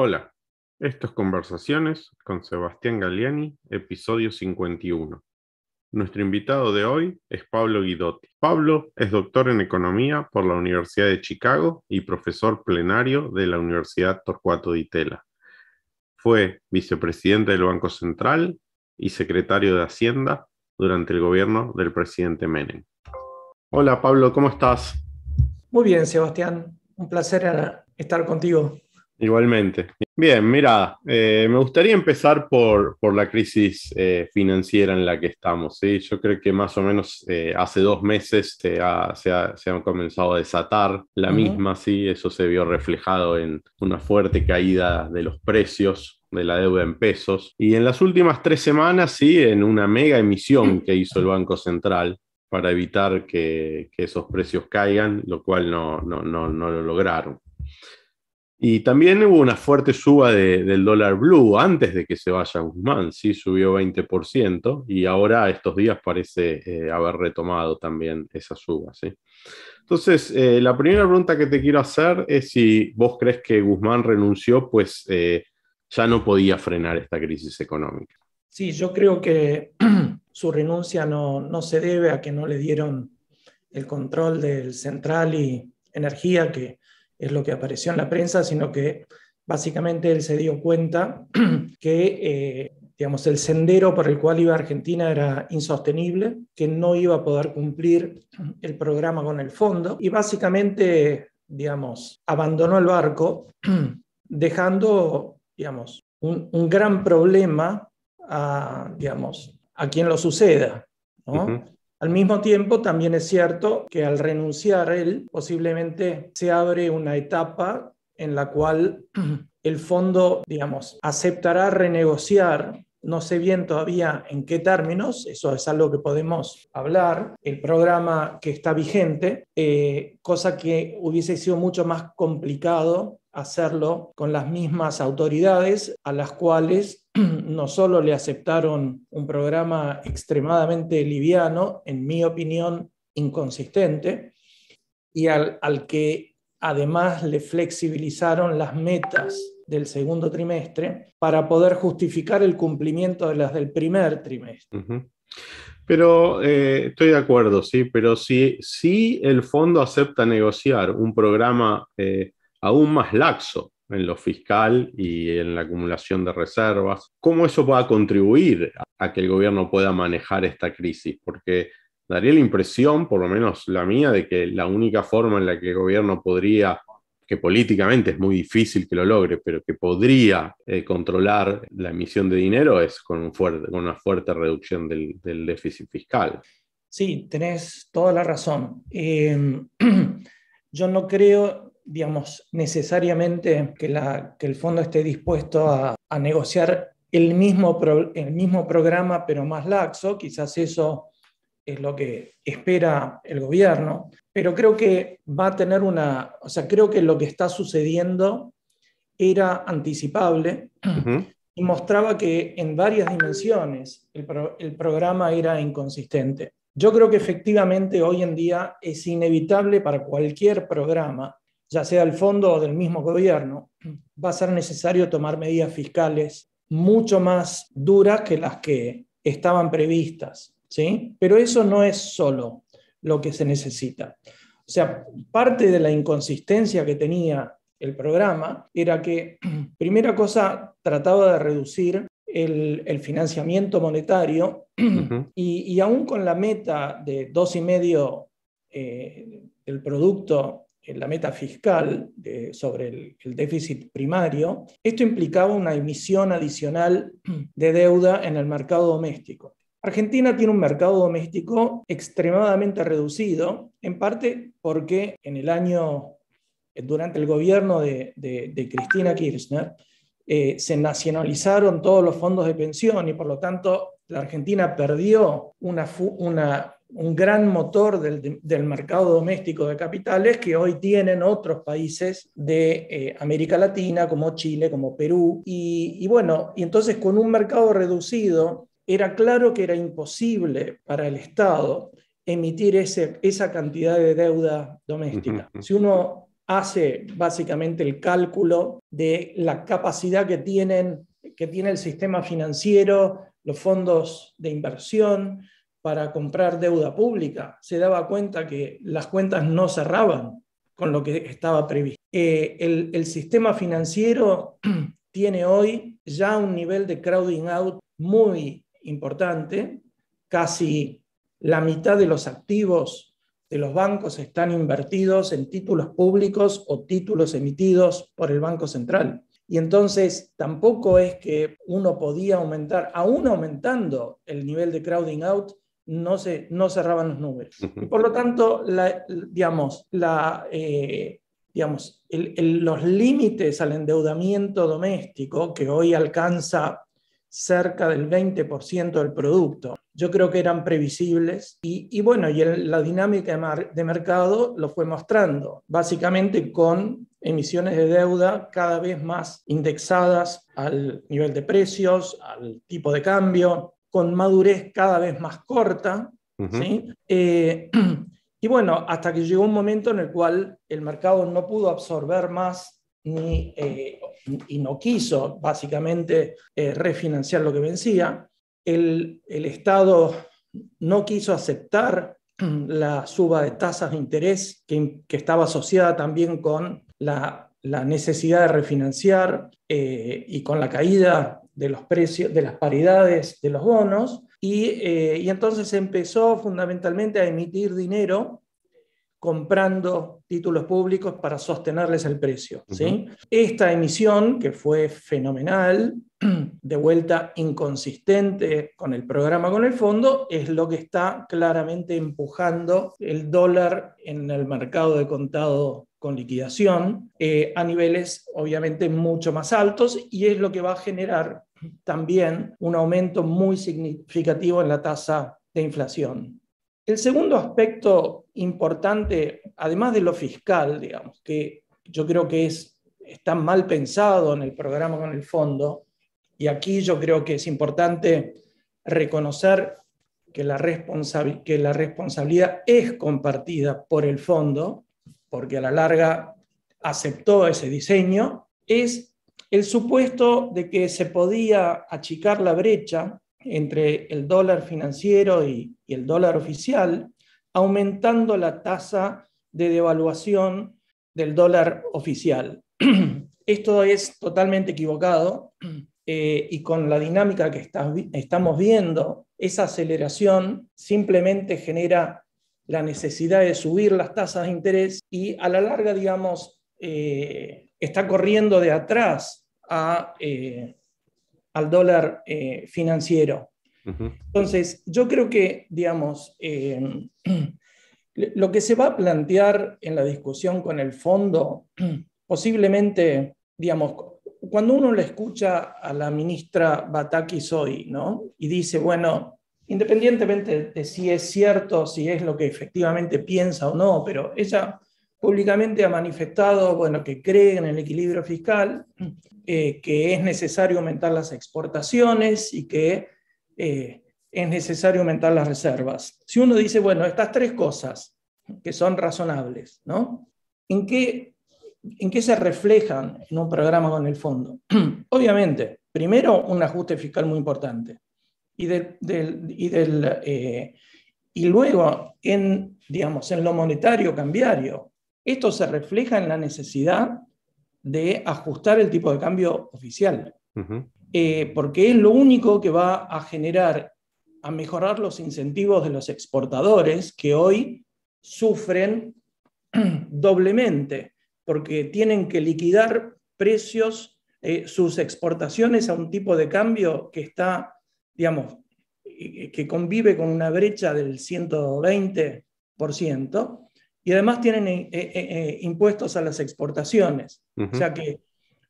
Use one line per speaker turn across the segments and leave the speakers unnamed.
Hola, esto es Conversaciones con Sebastián Galliani, episodio 51. Nuestro invitado de hoy es Pablo Guidotti. Pablo es doctor en Economía por la Universidad de Chicago y profesor plenario de la Universidad Torcuato Di Tella. Fue vicepresidente del Banco Central y secretario de Hacienda durante el gobierno del presidente Menem. Hola Pablo, ¿cómo estás?
Muy bien, Sebastián. Un placer estar contigo.
Igualmente. Bien, mira, me gustaría empezar por la crisis financiera en la que estamos, ¿sí? Yo creo que más o menos hace 2 meses se han comenzado a desatar la misma, ¿sí? Eso se vio reflejado en una fuerte caída de los precios de la deuda en pesos. Y en las últimas 3 semanas, sí, en una mega emisión que hizo el Banco Central para evitar que esos precios caigan, lo cual no lo lograron. Y también hubo una fuerte suba del dólar blue antes de que se vaya Guzmán, sí, subió 20% y ahora estos días parece haber retomado también esa suba, sí. Entonces, la primera pregunta que te quiero hacer es si vos crees que Guzmán renunció, pues ya no podía frenar esta crisis económica.
Sí, yo creo que su renuncia no se debe a que no le dieron el control del Central y Energía, que es lo que apareció en la prensa, sino que básicamente él se dio cuenta que digamos, el sendero por el cual iba Argentina era insostenible, que no iba a poder cumplir el programa con el fondo y básicamente, digamos, abandonó el barco dejando, digamos, un gran problema digamos, a quien lo suceda, ¿no? Al mismo tiempo, también es cierto que al renunciar él, posiblemente se abre una etapa en la cual el fondo, digamos, aceptará renegociar, no sé bien todavía en qué términos, eso es algo que podemos hablar, el programa que está vigente, cosa que hubiese sido mucho más complicado hacerlo con las mismas autoridades a las cuales no solo le aceptaron un programa extremadamente liviano, en mi opinión inconsistente, y al que además le flexibilizaron las metas del segundo trimestre para poder justificar el cumplimiento de las del primer trimestre.
Pero estoy de acuerdo, sí, pero si el fondo acepta negociar un programa aún más laxo en lo fiscal y en la acumulación de reservas, ¿cómo eso va a contribuir a que el gobierno pueda manejar esta crisis? Porque daría la impresión, por lo menos la mía, de que la única forma en la que el gobierno podría, que políticamente es muy difícil que lo logre, pero que podría controlar la emisión de dinero es con una fuerte reducción del déficit fiscal.
Sí, tenés toda la razón. Yo no creo, digamos, necesariamente que el fondo esté dispuesto a negociar el mismo programa, pero más laxo. Quizás eso es lo que espera el gobierno, pero creo que va a tener o sea, creo que lo que está sucediendo era anticipable y mostraba que en varias dimensiones el programa era inconsistente. Yo creo que efectivamente hoy en día es inevitable para cualquier programa, ya sea del fondo o del mismo gobierno, va a ser necesario tomar medidas fiscales mucho más duras que las que estaban previstas, ¿sí? Pero eso no es solo lo que se necesita. O sea, parte de la inconsistencia que tenía el programa era que, primera cosa, trataba de reducir el financiamiento monetario y aún con la meta de 2,5 del producto, la meta fiscal sobre el déficit primario, esto implicaba una emisión adicional de deuda en el mercado doméstico. Argentina tiene un mercado doméstico extremadamente reducido, en parte porque durante el gobierno de Cristina Kirchner, se nacionalizaron todos los fondos de pensión y por lo tanto la Argentina perdió un gran motor del mercado doméstico de capitales que hoy tienen otros países de América Latina, como Chile, como Perú. Y bueno, y entonces con un mercado reducido, era claro que era imposible para el Estado emitir esa cantidad de deuda doméstica. Si uno hace básicamente el cálculo de la capacidad que tiene el sistema financiero, los fondos de inversión para comprar deuda pública. Se daba cuenta que las cuentas no cerraban con lo que estaba previsto. El sistema financiero tiene hoy ya un nivel de crowding out muy importante. Casi la mitad de los activos de los bancos están invertidos en títulos públicos o títulos emitidos por el Banco Central. Y entonces tampoco es que uno podía aumentar, aún aumentando el nivel de crowding out, no cerraban los números. Y por lo tanto, los límites al endeudamiento doméstico, que hoy alcanza cerca del 20% del producto, yo creo que eran previsibles y la dinámica de mercado lo fue mostrando, básicamente con emisiones de deuda cada vez más indexadas al nivel de precios, al tipo de cambio, con madurez cada vez más corta, ¿sí? Hasta que llegó un momento en el cual el mercado no pudo absorber más y no quiso básicamente refinanciar lo que vencía. El Estado no quiso aceptar la suba de tasas de interés que estaba asociada también con la necesidad de refinanciar y con la caída de los precios, de las paridades de los bonos, y entonces empezó fundamentalmente a emitir dinero comprando títulos públicos para sostenerles el precio, ¿sí? Esta emisión, que fue fenomenal, de vuelta inconsistente con el programa, con el fondo, es lo que está claramente empujando el dólar en el mercado de contado con liquidación a niveles obviamente mucho más altos, y es lo que va a generar también un aumento muy significativo en la tasa de inflación. El segundo aspecto importante, además de lo fiscal, digamos, que yo creo que está mal pensado en el programa con el fondo, y aquí yo creo que es importante reconocer que la responsabilidad es compartida por el fondo, porque a la larga aceptó ese diseño, es el supuesto de que se podía achicar la brecha entre el dólar financiero y el dólar oficial, aumentando la tasa de devaluación del dólar oficial. Esto es totalmente equivocado y con la dinámica que estamos viendo, esa aceleración simplemente genera la necesidad de subir las tasas de interés y a la larga, digamos, está corriendo de atrás al dólar financiero. Entonces, yo creo que, digamos, lo que se va a plantear en la discusión con el fondo, posiblemente, digamos, cuando uno le escucha a la ministra Batakis hoy, ¿no? Y dice, bueno, independientemente de si es cierto, si es lo que efectivamente piensa o no, pero ella públicamente ha manifestado, bueno, que cree en el equilibrio fiscal, que es necesario aumentar las exportaciones y que es necesario aumentar las reservas. Si uno dice, bueno, estas tres cosas que son razonables, ¿no? ¿En qué se reflejan en un programa con el fondo? Obviamente, primero, un ajuste fiscal muy importante. Y luego, digamos, en lo monetario cambiario, esto se refleja en la necesidad de ajustar el tipo de cambio oficial. Porque es lo único que va a mejorar los incentivos de los exportadores, que hoy sufren doblemente, porque tienen que liquidar precios, sus exportaciones a un tipo de cambio que está, digamos, que convive con una brecha del 120%, y además tienen impuestos a las exportaciones. O sea que,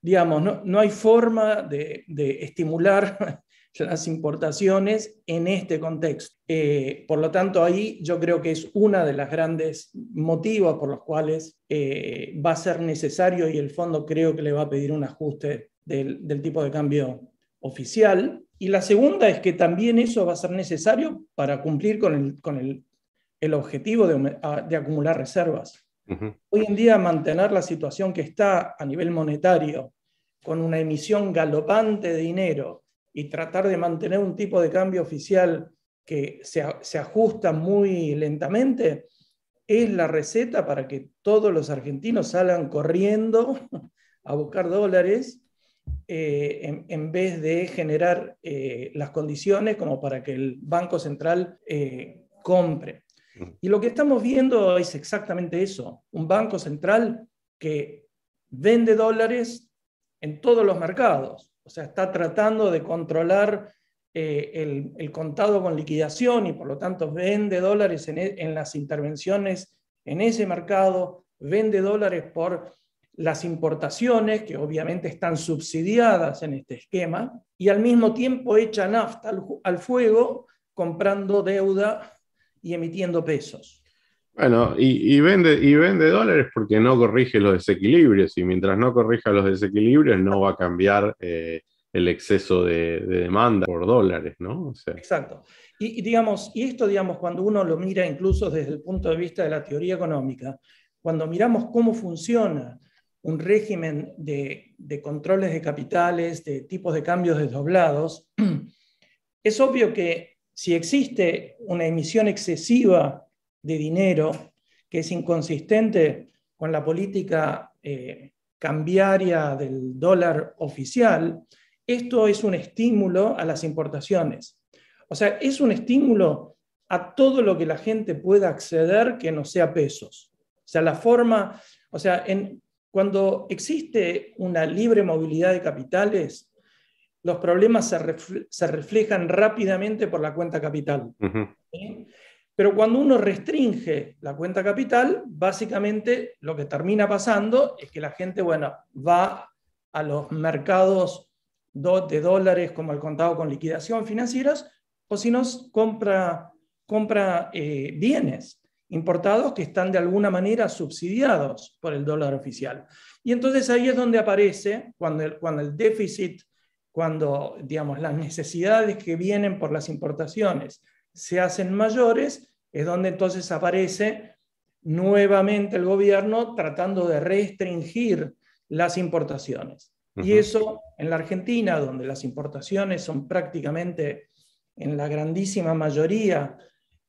digamos, no hay forma de estimular las importaciones en este contexto. Por lo tanto, ahí yo creo que es una de las grandes motivos por los cuales va a ser necesario, y el fondo creo que le va a pedir un ajuste del tipo de cambio oficial. Y la segunda es que también eso va a ser necesario para cumplir con el objetivo de acumular reservas.
Ujú.
Hoy en día mantener la situación que está a nivel monetario, con una emisión galopante de dinero y tratar de mantener un tipo de cambio oficial que se ajusta muy lentamente, es la receta para que todos los argentinos salgan corriendo a buscar dólares en vez de generar las condiciones como para que el Banco Central compre. Y lo que estamos viendo es exactamente eso, un Banco Central que vende dólares en todos los mercados, o sea, está tratando de controlar el contado con liquidación y por lo tanto vende dólares en las intervenciones en ese mercado, vende dólares por las importaciones, que obviamente están subsidiadas en este esquema, y al mismo tiempo echa nafta al fuego comprando deuda y emitiendo pesos.
Bueno, y vende dólares porque no corrige los desequilibrios, y mientras no corrija los desequilibrios no va a cambiar el exceso de demanda por dólares, ¿no? O sea,
Exacto. Y esto, digamos, cuando uno lo mira incluso desde el punto de vista de la teoría económica, cuando miramos cómo funciona un régimen de controles de capitales, de tipos de cambios desdoblados, es obvio que si existe una emisión excesiva de dinero que es inconsistente con la política cambiaria del dólar oficial, esto es un estímulo a las importaciones. O sea, es un estímulo a todo lo que la gente pueda acceder que no sea pesos. O sea, la forma, o sea, cuando existe una libre movilidad de capitales, los problemas se reflejan rápidamente por la cuenta capital.
ujú.
¿Sí? Pero cuando uno restringe la cuenta capital, básicamente lo que termina pasando es que la gente, bueno, va a los mercados de dólares como el contado con liquidación financieras, o si no, compra bienes importados que están de alguna manera subsidiados por el dólar oficial. Y entonces ahí es donde aparece, cuando el déficit, cuando digamos, las necesidades que vienen por las importaciones se hacen mayores, es donde entonces aparece nuevamente el gobierno tratando de restringir las importaciones. Y
Ujú.
eso en la Argentina, donde las importaciones son prácticamente en la grandísima mayoría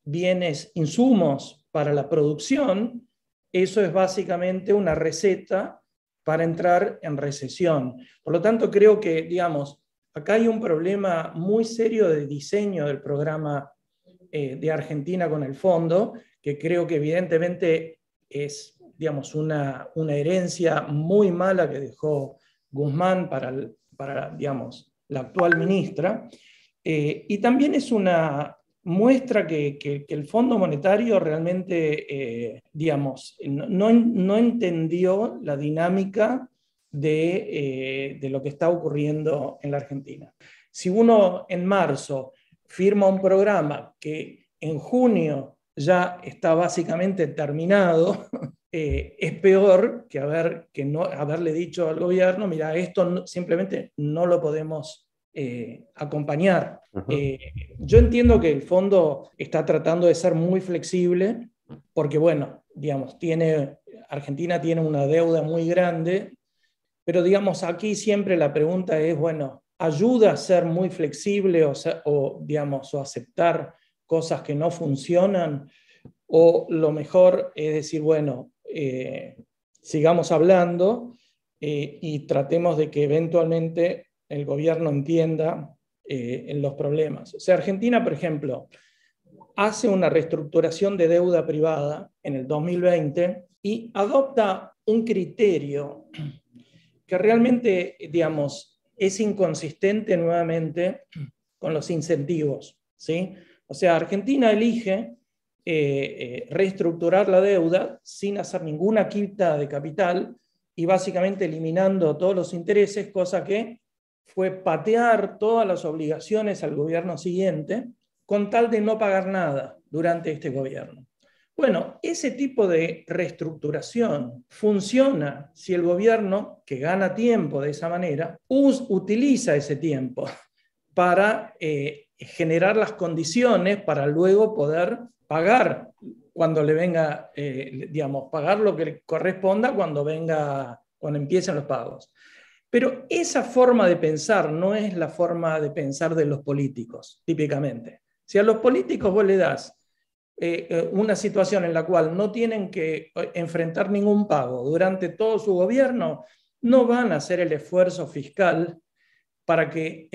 bienes, insumos para la producción, eso es básicamente una receta para entrar en recesión. Por lo tanto, creo que, digamos, acá hay un problema muy serio de diseño del programa de Argentina con el fondo, que creo que evidentemente es, digamos, una herencia muy mala que dejó Guzmán para digamos, la actual ministra. Y también es una muestra que el Fondo Monetario realmente, digamos, no entendió la dinámica de lo que está ocurriendo en la Argentina. Si uno en marzo firma un programa que en junio ya está básicamente terminado, es peor que no haberle dicho al gobierno, mira, esto simplemente no lo podemos acompañar.
Ujú.
Yo entiendo que el fondo está tratando de ser muy flexible porque, bueno, digamos, Argentina tiene una deuda muy grande, pero digamos, aquí siempre la pregunta es, bueno, ¿ayuda a ser muy flexible digamos, o aceptar cosas que no funcionan? O lo mejor es decir, bueno, sigamos hablando y tratemos de que eventualmente el gobierno entienda en los problemas. O sea, Argentina, por ejemplo, hace una reestructuración de deuda privada en el 2020 y adopta un criterio que realmente, digamos, es inconsistente nuevamente con los incentivos, ¿sí? O sea, Argentina elige reestructurar la deuda sin hacer ninguna quita de capital y básicamente eliminando todos los intereses, cosa que fue patear todas las obligaciones al gobierno siguiente con tal de no pagar nada durante este gobierno. Bueno, ese tipo de reestructuración funciona si el gobierno, que gana tiempo de esa manera, utiliza ese tiempo para generar las condiciones para luego poder pagar cuando le venga, digamos, pagar lo que le corresponda cuando empiecen los pagos. Pero esa forma de pensar no es la forma de pensar de los políticos, típicamente. Si a los políticos vos le das una situación en la cual no tienen que enfrentar ningún pago durante todo su gobierno, no van a hacer el esfuerzo fiscal para que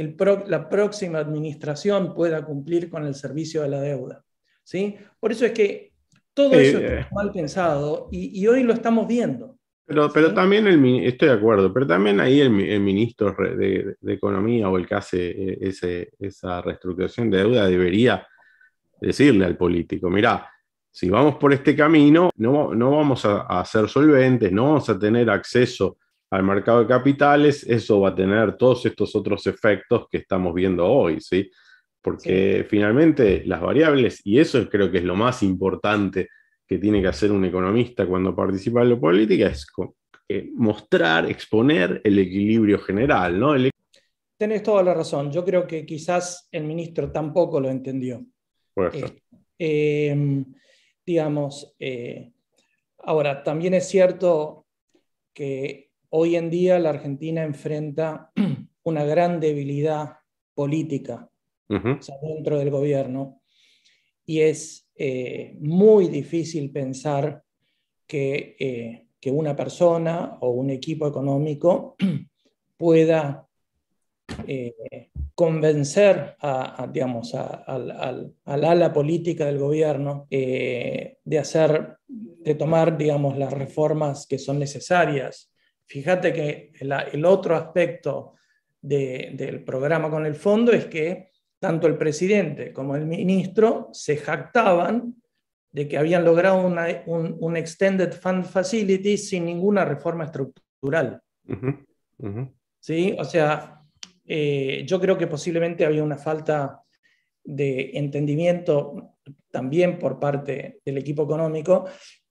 la próxima administración pueda cumplir con el servicio de la deuda. ¿Sí? Por eso es que todo eso está mal pensado y hoy lo estamos viendo.
Pero también estoy de acuerdo, pero también ahí el ministro de Economía o el que hace esa reestructuración de deuda debería decirle al político, mirá, si vamos por este camino, no vamos a ser solventes, no vamos a tener acceso al mercado de capitales, eso va a tener todos estos otros efectos que estamos viendo hoy, ¿sí? Porque finalmente las variables, y eso creo que es lo más importante que tiene que hacer un economista cuando participa en la política, es mostrar, exponer el equilibrio general, ¿no?
Tenés toda la razón. Yo creo que quizás el ministro tampoco lo entendió. Digamos, ahora, también es cierto que hoy en día la Argentina enfrenta una gran debilidad política, o sea, dentro del gobierno, y es muy difícil pensar que una persona o un equipo económico pueda convencer digamos, al ala política del gobierno de tomar, digamos, las reformas que son necesarias. Fíjate que el otro aspecto del programa con el fondo es que tanto el presidente como el ministro se jactaban de que habían logrado un Extended Fund Facility sin ninguna reforma estructural. ¿Sí? O sea, yo creo que posiblemente había una falta de entendimiento también por parte del equipo económico,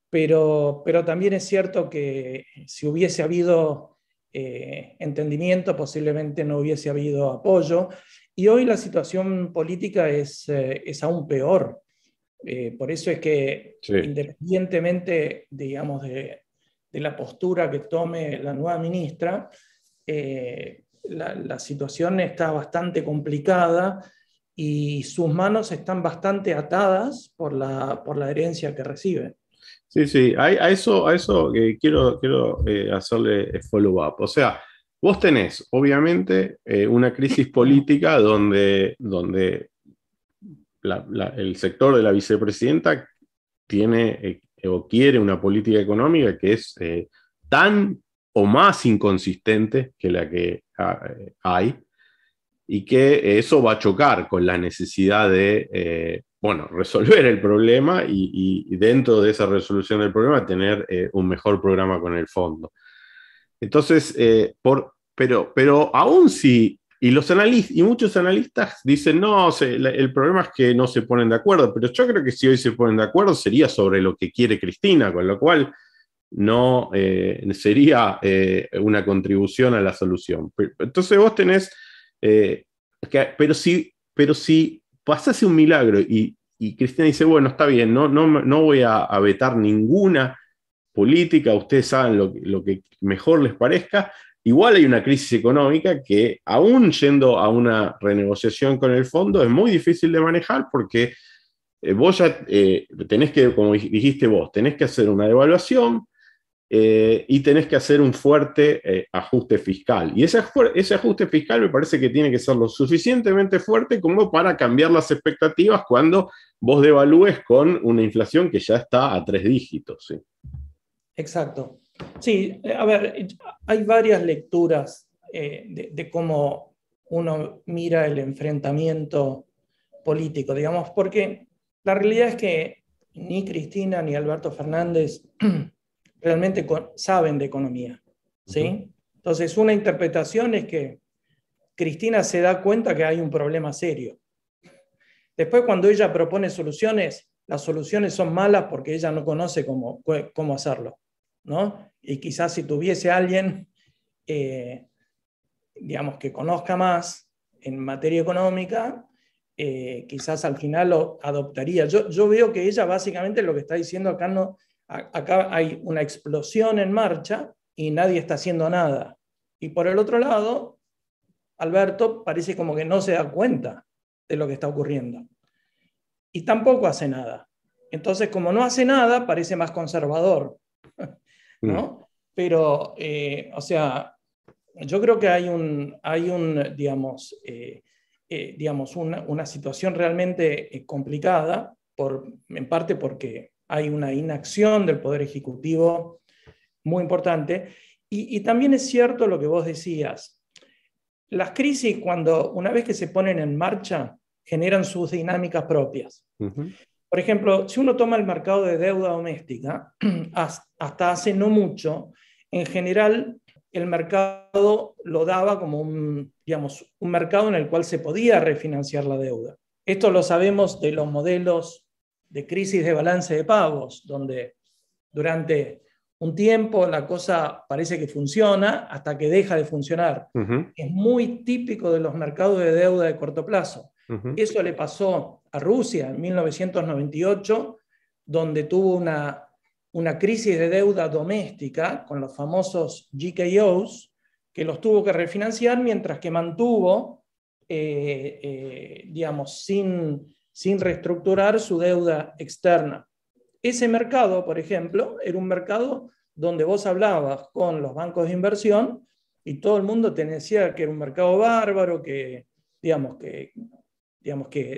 pero también es cierto que si hubiese habido entendimiento, posiblemente no hubiese habido apoyo. Y hoy la situación política es aún peor. Por eso es que, independientemente, digamos, de la postura que tome la nueva ministra, la situación está bastante complicada y sus manos están bastante atadas por la herencia que recibe.
Sí, a eso quiero hacerle follow-up. O sea, vos tenés, obviamente, una crisis política donde el sector de la vicepresidenta tiene o quiere una política económica que es tan o más inconsistente que la que hay, y que eso va a chocar con la necesidad de resolver el problema y dentro de esa resolución del problema tener un mejor programa con el fondo. Entonces, pero aún si, y muchos analistas dicen, no, el problema es que no se ponen de acuerdo, pero yo creo que si hoy se ponen de acuerdo sería sobre lo que quiere Cristina, con lo cual no sería una contribución a la solución. Entonces vos tenés, pero si pasase un milagro y Cristina dice, bueno, está bien, no voy a vetar ninguna política, ustedes saben lo que mejor les parezca, igual hay una crisis económica que, aún yendo a una renegociación con el fondo, es muy difícil de manejar porque vos ya tenés que, como dijiste vos, tenés que hacer una devaluación y tenés que hacer un fuerte ajuste fiscal. Y ese ajuste fiscal me parece que tiene que ser lo suficientemente fuerte como para cambiar las expectativas cuando vos devalúes con una inflación que ya está a 3 dígitos. ¿Sí?
Exacto. Sí, a ver, hay varias lecturas de cómo uno mira el enfrentamiento político, digamos, porque la realidad es que ni Cristina ni Alberto Fernández realmente saben de economía, ¿sí? Entonces, una interpretación es que Cristina se da cuenta que hay un problema serio. Después, cuando ella propone soluciones, las soluciones son malas porque ella no conoce cómo hacerlo, ¿no? Y quizás si tuviese alguien, digamos, que conozca más en materia económica, quizás al final lo adoptaría. Yo veo que ella básicamente lo que está diciendo acá, acá hay una explosión en marcha y nadie está haciendo nada. Y por el otro lado, Alberto parece como que no se da cuenta de lo que está ocurriendo. Y tampoco hace nada. Entonces, como no hace nada, parece más conservador, ¿no? Pero, o sea, yo creo que hay digamos, una situación realmente complicada, en parte porque hay una inacción del Poder Ejecutivo muy importante. Y también es cierto lo que vos decías. Las crisis, una vez que se ponen en marcha, generan sus dinámicas propias. Por ejemplo, si uno toma el mercado de deuda doméstica, hasta hace no mucho, en general el mercado lo daba como un mercado en el cual se podía refinanciar la deuda. Esto lo sabemos de los modelos de crisis de balance de pagos, donde durante un tiempo la cosa parece que funciona hasta que deja de funcionar. Es muy típico de los mercados de deuda de corto plazo. Eso le pasó a Rusia en 1998, donde tuvo una crisis de deuda doméstica con los famosos GKOs, que los tuvo que refinanciar mientras que mantuvo, sin reestructurar su deuda externa. Ese mercado, por ejemplo, era un mercado donde vos hablabas con los bancos de inversión y todo el mundo te decía que era un mercado bárbaro, que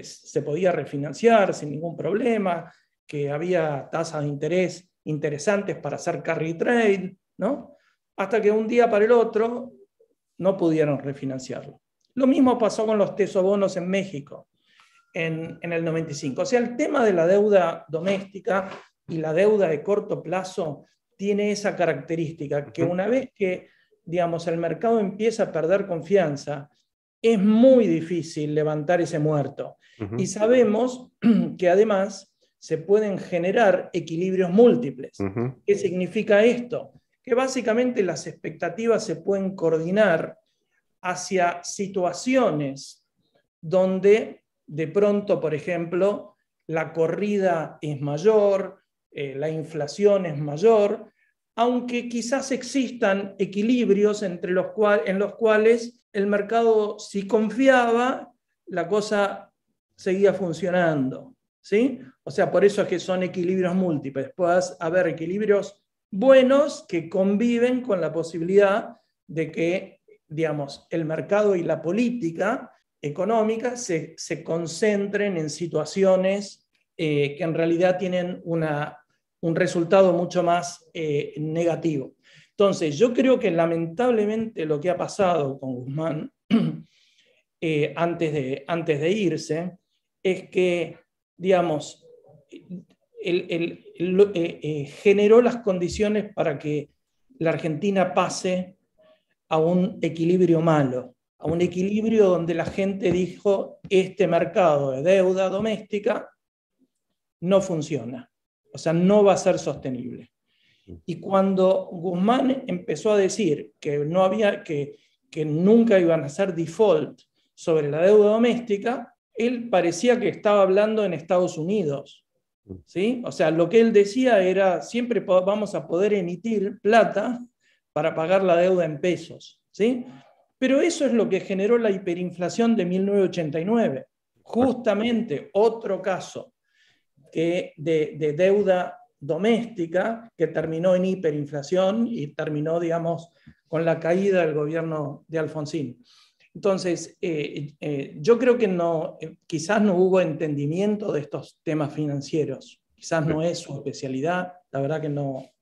se podía refinanciar sin ningún problema, que había tasas de interés interesantes para hacer carry trade, ¿no? Hasta que un día para el otro no pudieron refinanciarlo. Lo mismo pasó con los tesobonos en México en el 95. O sea, el tema de la deuda doméstica y la deuda de corto plazo tiene esa característica, que una vez que, el mercado empieza a perder confianza, es muy difícil levantar ese muerto. Y sabemos que además se pueden generar equilibrios múltiples. ¿Qué significa esto? Que básicamente las expectativas se pueden coordinar hacia situaciones donde de pronto, por ejemplo, la corrida es mayor, la inflación es mayor, aunque quizás existan equilibrios en los cuales el mercado, si confiaba, la cosa seguía funcionando, ¿sí? O sea, por eso es que son equilibrios múltiples. Puede haber equilibrios buenos que conviven con la posibilidad de que, el mercado y la política económica se concentren en situaciones que en realidad tienen un resultado mucho más negativo. Entonces, yo creo que lamentablemente lo que ha pasado con Guzmán antes de irse es que, generó las condiciones para que la Argentina pase a un equilibrio malo, a un equilibrio donde la gente dijo, este mercado de deuda doméstica no funciona, o sea, no va a ser sostenible. Y cuando Guzmán empezó a decir que nunca iban a hacer default sobre la deuda doméstica, él parecía que estaba hablando en Estados Unidos, ¿sí? O sea, lo que él decía era, siempre vamos a poder emitir plata para pagar la deuda en pesos, ¿sí? Pero eso es lo que generó la hiperinflación de 1989. Justamente otro caso de deuda doméstica que terminó en hiperinflación y terminó, con la caída del gobierno de Alfonsín. Entonces, yo creo que quizás no hubo entendimiento de estos temas financieros. Quizás no es su especialidad, la verdad que no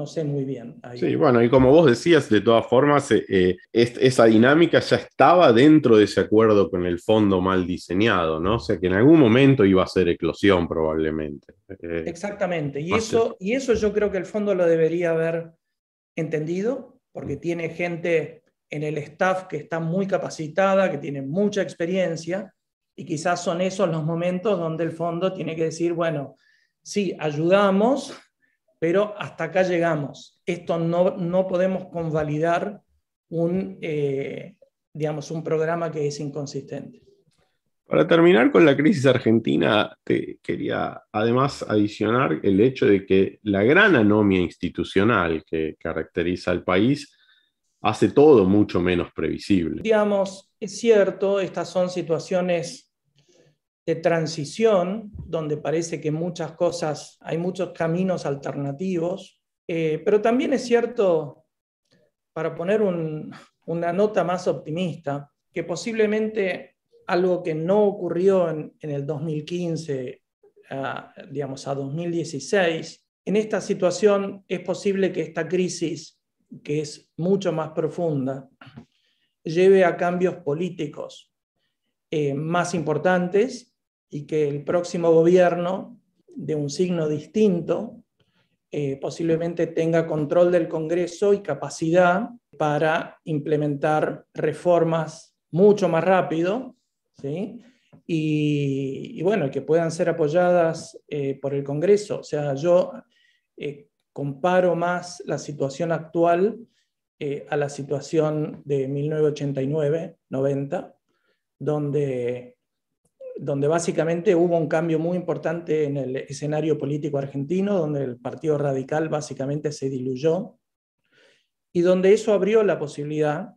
sé muy bien. Ahí.
Sí, bueno, y como vos decías, de todas formas, esa dinámica ya estaba dentro de ese acuerdo con el fondo mal diseñado, ¿no? O sea que en algún momento iba a ser eclosión probablemente.
Exactamente, y eso yo creo que el fondo lo debería haber entendido, porque tiene gente en el staff que está muy capacitada, que tiene mucha experiencia, y quizás son esos los momentos donde el fondo tiene que decir, bueno, sí, ayudamos, pero hasta acá llegamos. Esto no podemos convalidar un programa que es inconsistente.
Para terminar con la crisis argentina, te quería además adicionar el hecho de que la gran anomia institucional que caracteriza al país hace todo mucho menos previsible.
Digamos, es cierto, estas son situaciones de transición donde parece que muchas cosas, hay muchos caminos alternativos, pero también es cierto, para poner una nota más optimista, que posiblemente algo que no ocurrió en el 2015, digamos, a 2016, en esta situación es posible que esta crisis, que es mucho más profunda, lleve a cambios políticos más importantes y que el próximo gobierno de un signo distinto posiblemente tenga control del Congreso y capacidad para implementar reformas mucho más rápido, ¿sí? Y bueno, que puedan ser apoyadas por el Congreso. O sea, yo comparo más la situación actual a la situación de 1989-90, donde básicamente hubo un cambio muy importante en el escenario político argentino, donde el Partido Radical básicamente se diluyó y donde eso abrió la posibilidad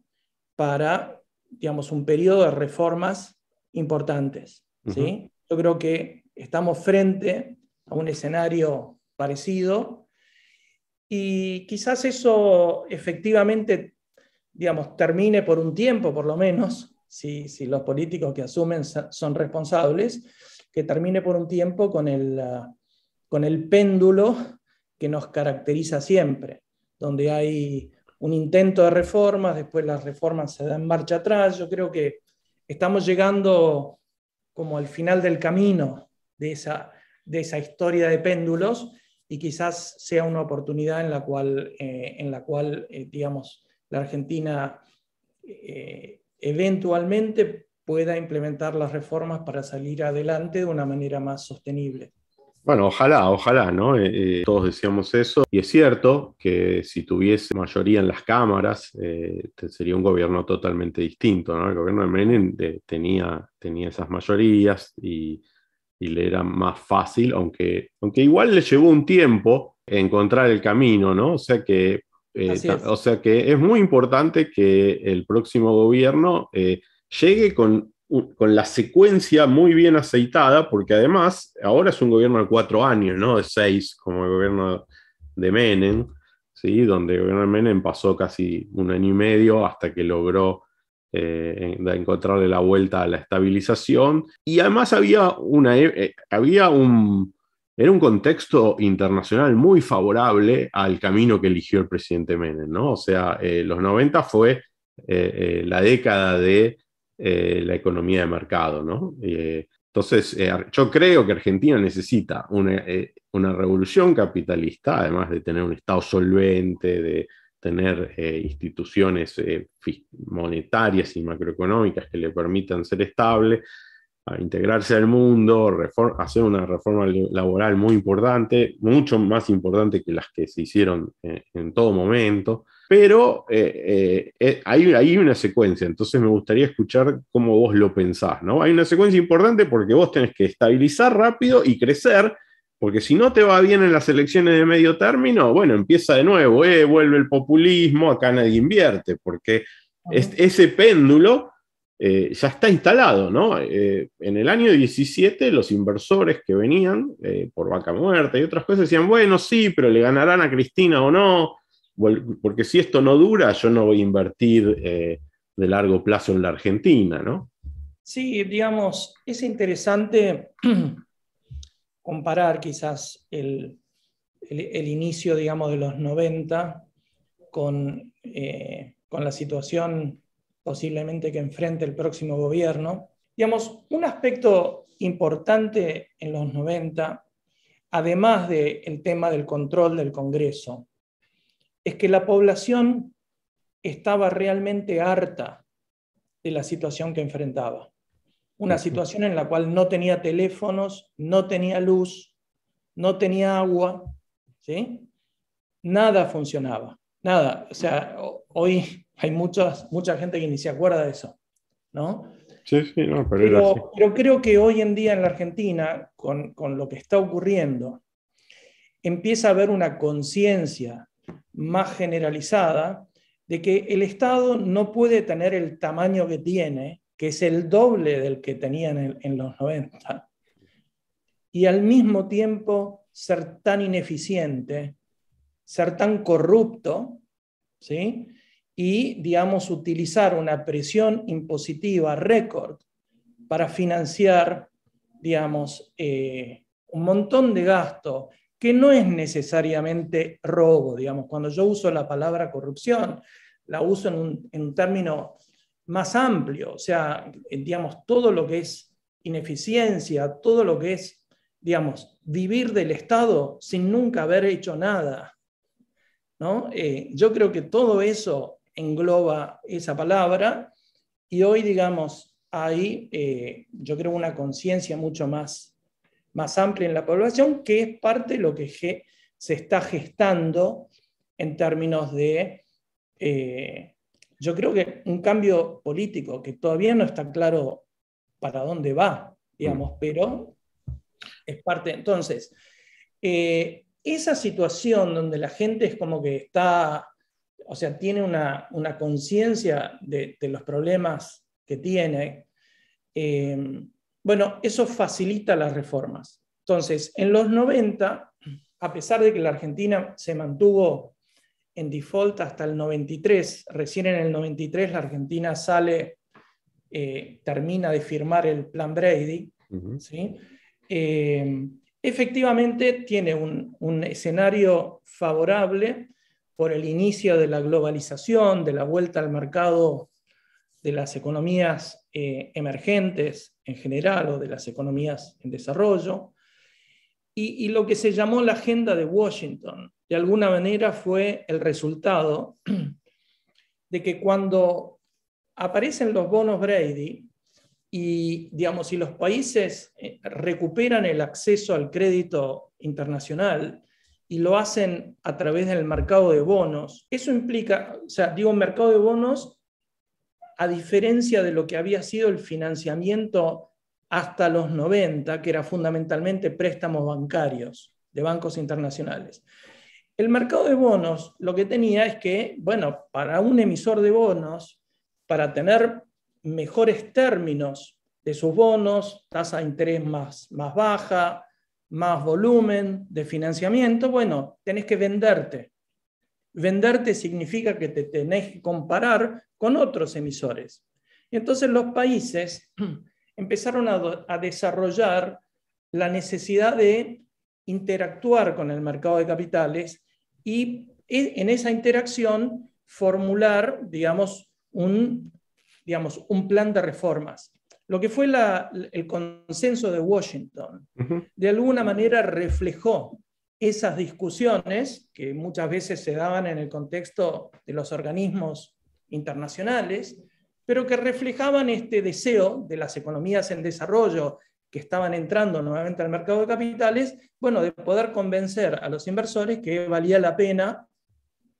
para, digamos, un periodo de reformas importantes, ¿sí? Yo creo que estamos frente a un escenario parecido y quizás eso efectivamente, digamos, termine por un tiempo, por lo menos, si los políticos que asumen son responsables, que termine por un tiempo con el péndulo que nos caracteriza siempre, donde hay un intento de reformas, después las reformas se dan marcha atrás. Yo creo que estamos llegando como al final del camino de esa historia de péndulos y quizás sea una oportunidad en la cual digamos, la Argentina eventualmente pueda implementar las reformas para salir adelante de una manera más sostenible.
Bueno, ojalá, ojalá, ¿no? Todos decíamos eso. Y es cierto que si tuviese mayoría en las cámaras, sería un gobierno totalmente distinto, ¿no? El gobierno de Menem tenía esas mayorías y le era más fácil, aunque igual le llevó un tiempo encontrar el camino, ¿no?
Así es.
O sea que es muy importante que el próximo gobierno llegue con la secuencia muy bien aceitada, porque además ahora es un gobierno de 4 años, no de 6, como el gobierno de Menem, ¿sí? Donde el gobierno de Menem pasó casi 1 año y medio hasta que logró de encontrarle la vuelta a la estabilización. Y además era un contexto internacional muy favorable al camino que eligió el presidente Menem, ¿no? O sea, los 90 fue la década de la economía de mercado, ¿no? Entonces, yo creo que Argentina necesita una revolución capitalista, además de tener un Estado solvente, de tener instituciones monetarias y macroeconómicas que le permitan ser estable, a integrarse al mundo, hacer una reforma laboral muy importante, mucho más importante que las que se hicieron en todo momento. Pero hay una secuencia, entonces me gustaría escuchar cómo vos lo pensás, ¿no? Hay una secuencia importante porque vos tenés que estabilizar rápido y crecer, porque si no te va bien en las elecciones de medio término, bueno, empieza de nuevo, vuelve el populismo, acá nadie invierte, porque ese péndulo ya está instalado, ¿no? En el año 17 los inversores que venían por Vaca Muerta y otras cosas decían, bueno, sí, pero le ganarán a Cristina o no, porque si esto no dura, yo no voy a invertir de largo plazo en la Argentina, ¿no?
Sí, digamos, es interesante comparar quizás el inicio, digamos, de los 90 con la situación posiblemente que enfrente el próximo gobierno. Digamos, un aspecto importante en los 90, además del tema del control del Congreso, es que la población estaba realmente harta de la situación que enfrentaba. Una situación en la cual no tenía teléfonos, no tenía luz, no tenía agua, ¿sí? Nada funcionaba, nada. O sea, hoy hay mucha gente que ni se acuerda de eso, ¿no?
Sí, sí, no, pero era así.
Pero creo que hoy en día en la Argentina, con lo que está ocurriendo, empieza a haber una conciencia más generalizada de que el Estado no puede tener el tamaño que tiene, que es el doble del que tenían en los 90, y al mismo tiempo ser tan ineficiente, ser tan corrupto, ¿sí? Y, digamos, utilizar una presión impositiva récord para financiar, digamos, un montón de gasto que no es necesariamente robo, digamos. Cuando yo uso la palabra corrupción, la uso en un término más amplio, o sea, digamos, todo lo que es ineficiencia, todo lo que es, digamos, vivir del Estado sin nunca haber hecho nada, ¿no? Yo creo que todo eso engloba esa palabra y hoy, digamos, hay, yo creo, una conciencia mucho más amplia en la población, que es parte de lo que se está gestando en términos de, yo creo que un cambio político que todavía no está claro para dónde va, digamos, pero es parte. Entonces, esa situación donde la gente es como que está, o sea, tiene una conciencia de los problemas que tiene, bueno, eso facilita las reformas. Entonces, en los 90, a pesar de que la Argentina se mantuvo en default hasta el 93, recién en el 93 la Argentina sale, termina de firmar el Plan Brady, ¿sí? Efectivamente tiene un escenario favorable por el inicio de la globalización, de la vuelta al mercado de las economías emergentes en general o de las economías en desarrollo, y lo que se llamó la agenda de Washington, de alguna manera fue el resultado de que cuando aparecen los bonos Brady y, digamos, si los países recuperan el acceso al crédito internacional y lo hacen a través del mercado de bonos, eso implica, o sea, digo, mercado de bonos a diferencia de lo que había sido el financiamiento hasta los 90, que era fundamentalmente préstamos bancarios de bancos internacionales. El mercado de bonos lo que tenía es que, bueno, para un emisor de bonos, para tener mejores términos de sus bonos, tasa de interés más baja, más volumen de financiamiento, bueno, tenés que venderte. Venderte significa que te tenés que comparar con otros emisores. Y entonces los países empezaron a desarrollar la necesidad de interactuar con el mercado de capitales y en esa interacción formular, digamos, un plan de reformas. Lo que fue el consenso de Washington, de alguna manera reflejó esas discusiones que muchas veces se daban en el contexto de los organismos internacionales, pero que reflejaban este deseo de las economías en desarrollo que estaban entrando nuevamente al mercado de capitales, bueno, de poder convencer a los inversores que valía la pena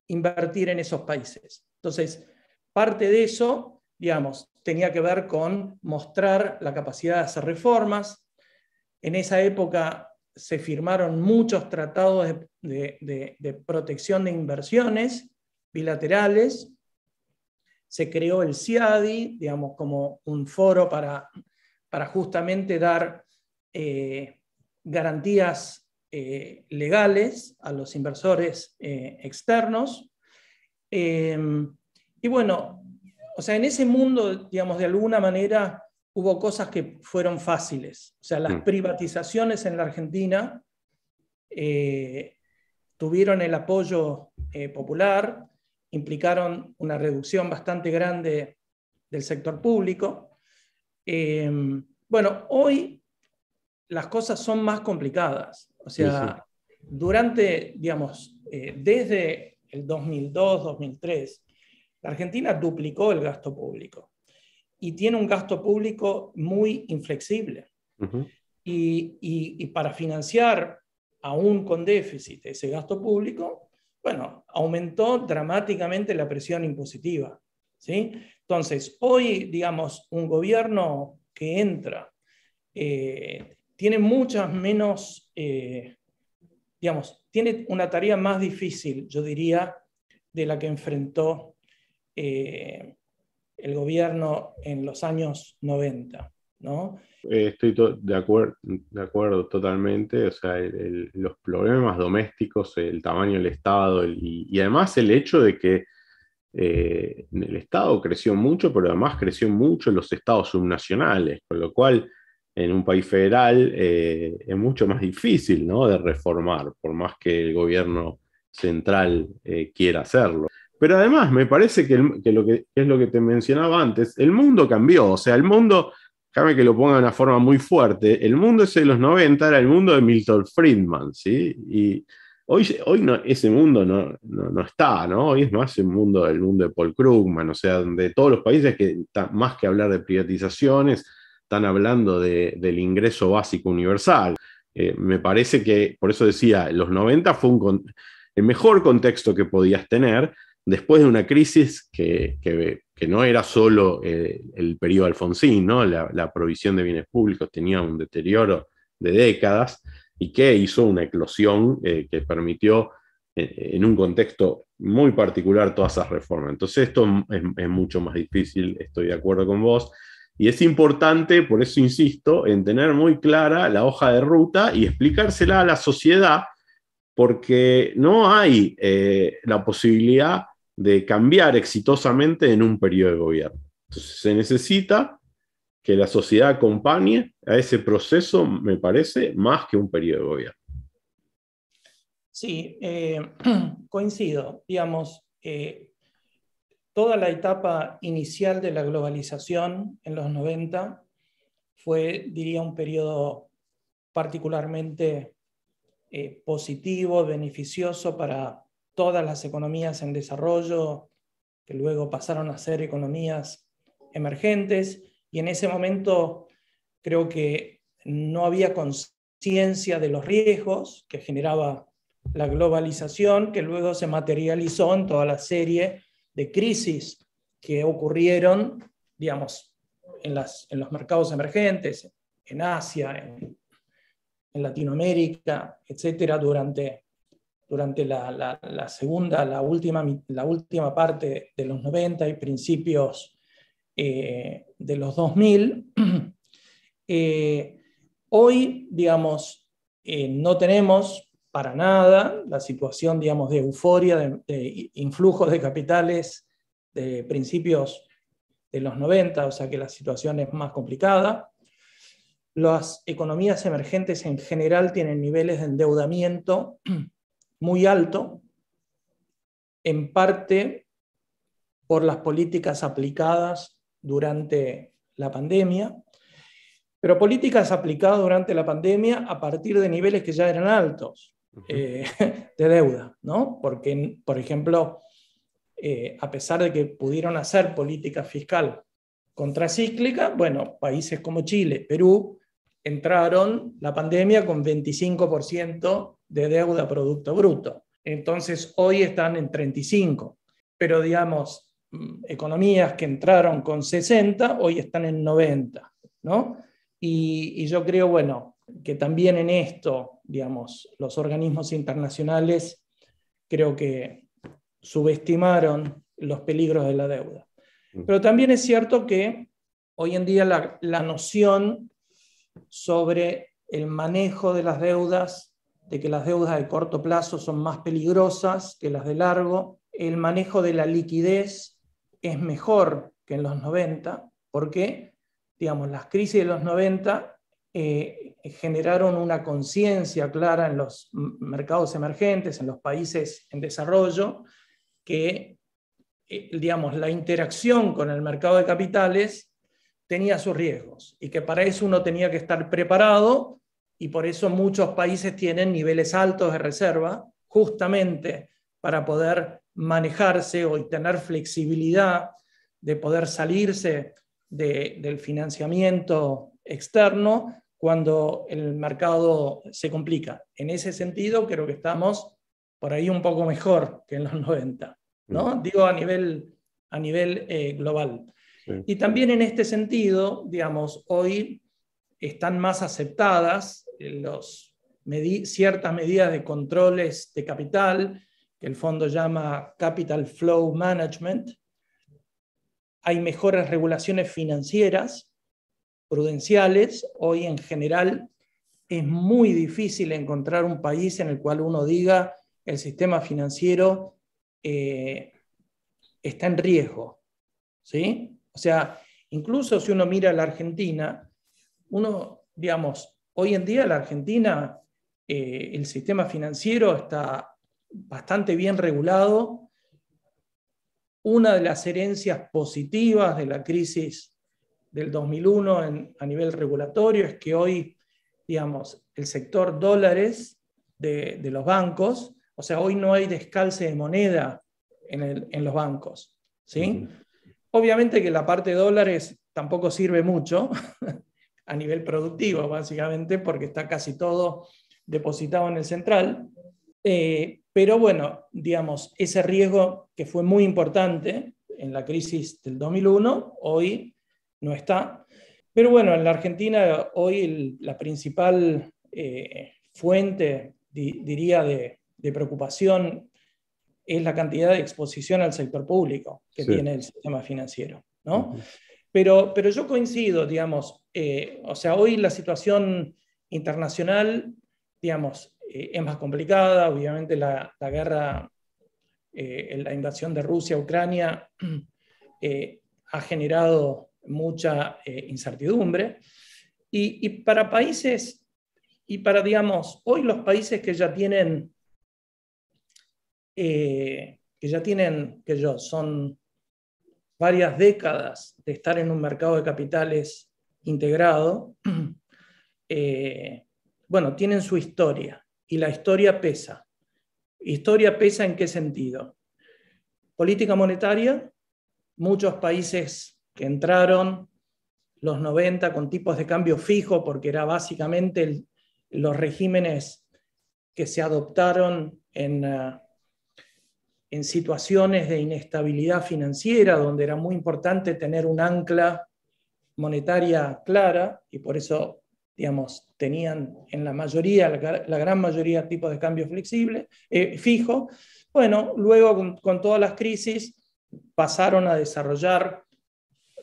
invertir en esos países. Entonces, parte de eso, digamos, tenía que ver con mostrar la capacidad de hacer reformas. En esa época se firmaron muchos tratados de protección de inversiones bilaterales. Se creó el CIADI, digamos, como un foro para justamente dar garantías legales a los inversores externos. Y bueno, o sea, en ese mundo, digamos, de alguna manera hubo cosas que fueron fáciles. O sea, las privatizaciones en la Argentina tuvieron el apoyo popular, implicaron una reducción bastante grande del sector público. Bueno, hoy las cosas son más complicadas. O sea, durante, digamos, desde el 2002, 2003, la Argentina duplicó el gasto público y tiene un gasto público muy inflexible. Y para financiar, aún con déficit, ese gasto público, bueno, aumentó dramáticamente la presión impositiva, ¿sí? Entonces, hoy, digamos, un gobierno que entra tiene muchas menos, digamos, tiene una tarea más difícil, yo diría, de la que enfrentó el gobierno en los años 90, ¿no?
Estoy de acuerdo totalmente. O sea, los problemas domésticos, el tamaño del Estado y además el hecho de que el Estado creció mucho, pero además creció mucho los estados subnacionales, con lo cual en un país federal es mucho más difícil, ¿no?, de reformar, por más que el gobierno central quiera hacerlo. Pero además me parece que es lo que te mencionaba antes, el mundo cambió. O sea, el mundo, déjame que lo ponga de una forma muy fuerte, el mundo ese de los 90 era el mundo de Milton Friedman, ¿sí? Y hoy no, ese mundo no está, ¿no? Hoy es más el mundo de Paul Krugman. O sea, de todos los países que, más que hablar de privatizaciones, están hablando del ingreso básico universal. Me parece que, por eso decía, los 90 fue el mejor contexto que podías tener después de una crisis que no era solo el periodo Alfonsín, ¿no? La provisión de bienes públicos tenía un deterioro de décadas y que hizo una eclosión que permitió en un contexto muy particular todas esas reformas. Entonces esto es mucho más difícil, estoy de acuerdo con vos, y es importante, por eso insisto, en tener muy clara la hoja de ruta y explicársela a la sociedad, porque no hay la posibilidad de cambiar exitosamente en un periodo de gobierno. Entonces se necesita que la sociedad acompañe a ese proceso, me parece, más que un periodo de gobierno.
Sí, coincido. Digamos, toda la etapa inicial de la globalización en los 90 fue, diría, un periodo particularmente positivo, beneficioso para todas las economías en desarrollo, que luego pasaron a ser economías emergentes, y en ese momento creo que no había conciencia de los riesgos que generaba la globalización, que luego se materializó en toda la serie de crisis que ocurrieron, digamos, en los mercados emergentes, en Asia, en Latinoamérica, etcétera, durante la última parte de los 90 y principios de los 2000. Hoy, digamos, no tenemos para nada la situación, digamos, de euforia, de influjos de capitales de principios de los 90, o sea que la situación es más complicada. Las economías emergentes en general tienen niveles de endeudamiento muy alto, en parte por las políticas aplicadas durante la pandemia, pero políticas aplicadas durante la pandemia a partir de niveles que ya eran altos de deuda, ¿no? Porque, por ejemplo, a pesar de que pudieron hacer política fiscal contracíclica, bueno, países como Chile, Perú, entraron la pandemia con 25% de deuda producto bruto. Entonces, hoy están en 35%. Pero, digamos, economías que entraron con 60, hoy están en 90, ¿no? Y yo creo, bueno, que también en esto, digamos, los organismos internacionales creo que subestimaron los peligros de la deuda. Pero también es cierto que hoy en día la noción sobre el manejo de las deudas, de que las deudas de corto plazo son más peligrosas que las de largo, el manejo de la liquidez es mejor que en los 90, porque, digamos, las crisis de los 90 generaron una conciencia clara en los mercados emergentes, en los países en desarrollo, que, digamos, la interacción con el mercado de capitales tenía sus riesgos y que para eso uno tenía que estar preparado, y por eso muchos países tienen niveles altos de reserva, justamente para poder manejarse o tener flexibilidad de poder salirse del financiamiento externo cuando el mercado se complica. En ese sentido, creo que estamos por ahí un poco mejor que en los 90, ¿no? Digo a nivel global.
Sí.
Y también en este sentido, digamos, hoy están más aceptadas ciertas medidas de controles de capital, que el fondo llama Capital Flow Management. Hay mejores regulaciones financieras, prudenciales. Hoy en general es muy difícil encontrar un país en el cual uno diga el sistema financiero está en riesgo, ¿sí? O sea, incluso si uno mira a la Argentina, digamos, hoy en día la Argentina, el sistema financiero está bastante bien regulado. Una de las herencias positivas de la crisis del 2001 a nivel regulatorio es que hoy, digamos, el sector dólares de los bancos, o sea, hoy no hay descalce de moneda en los bancos, ¿sí? Obviamente que la parte de dólares tampoco sirve mucho a nivel productivo, básicamente, porque está casi todo depositado en el central. Pero bueno, digamos, ese riesgo que fue muy importante en la crisis del 2001, hoy no está. Pero bueno, en la Argentina hoy la principal fuente, diría, de preocupación es la cantidad de exposición al sector público que
Sí.
tiene el sistema financiero, ¿no? Pero yo coincido, digamos, o sea, hoy la situación internacional, digamos, es más complicada. Obviamente la guerra, la invasión de Rusia a Ucrania ha generado mucha incertidumbre. Y para países, digamos, hoy los países que ya tienen, son varias décadas de estar en un mercado de capitales integrado, bueno, tienen su historia, y la historia pesa. ¿Historia pesa en qué sentido? Política monetaria, muchos países que entraron los 90 con tipos de cambio fijo, porque era básicamente los regímenes que se adoptaron en situaciones de inestabilidad financiera, donde era muy importante tener un ancla monetaria clara, y por eso, digamos, tenían en la mayoría, la gran mayoría, tipos de cambio flexible, fijo. Bueno, luego con todas las crisis pasaron a desarrollar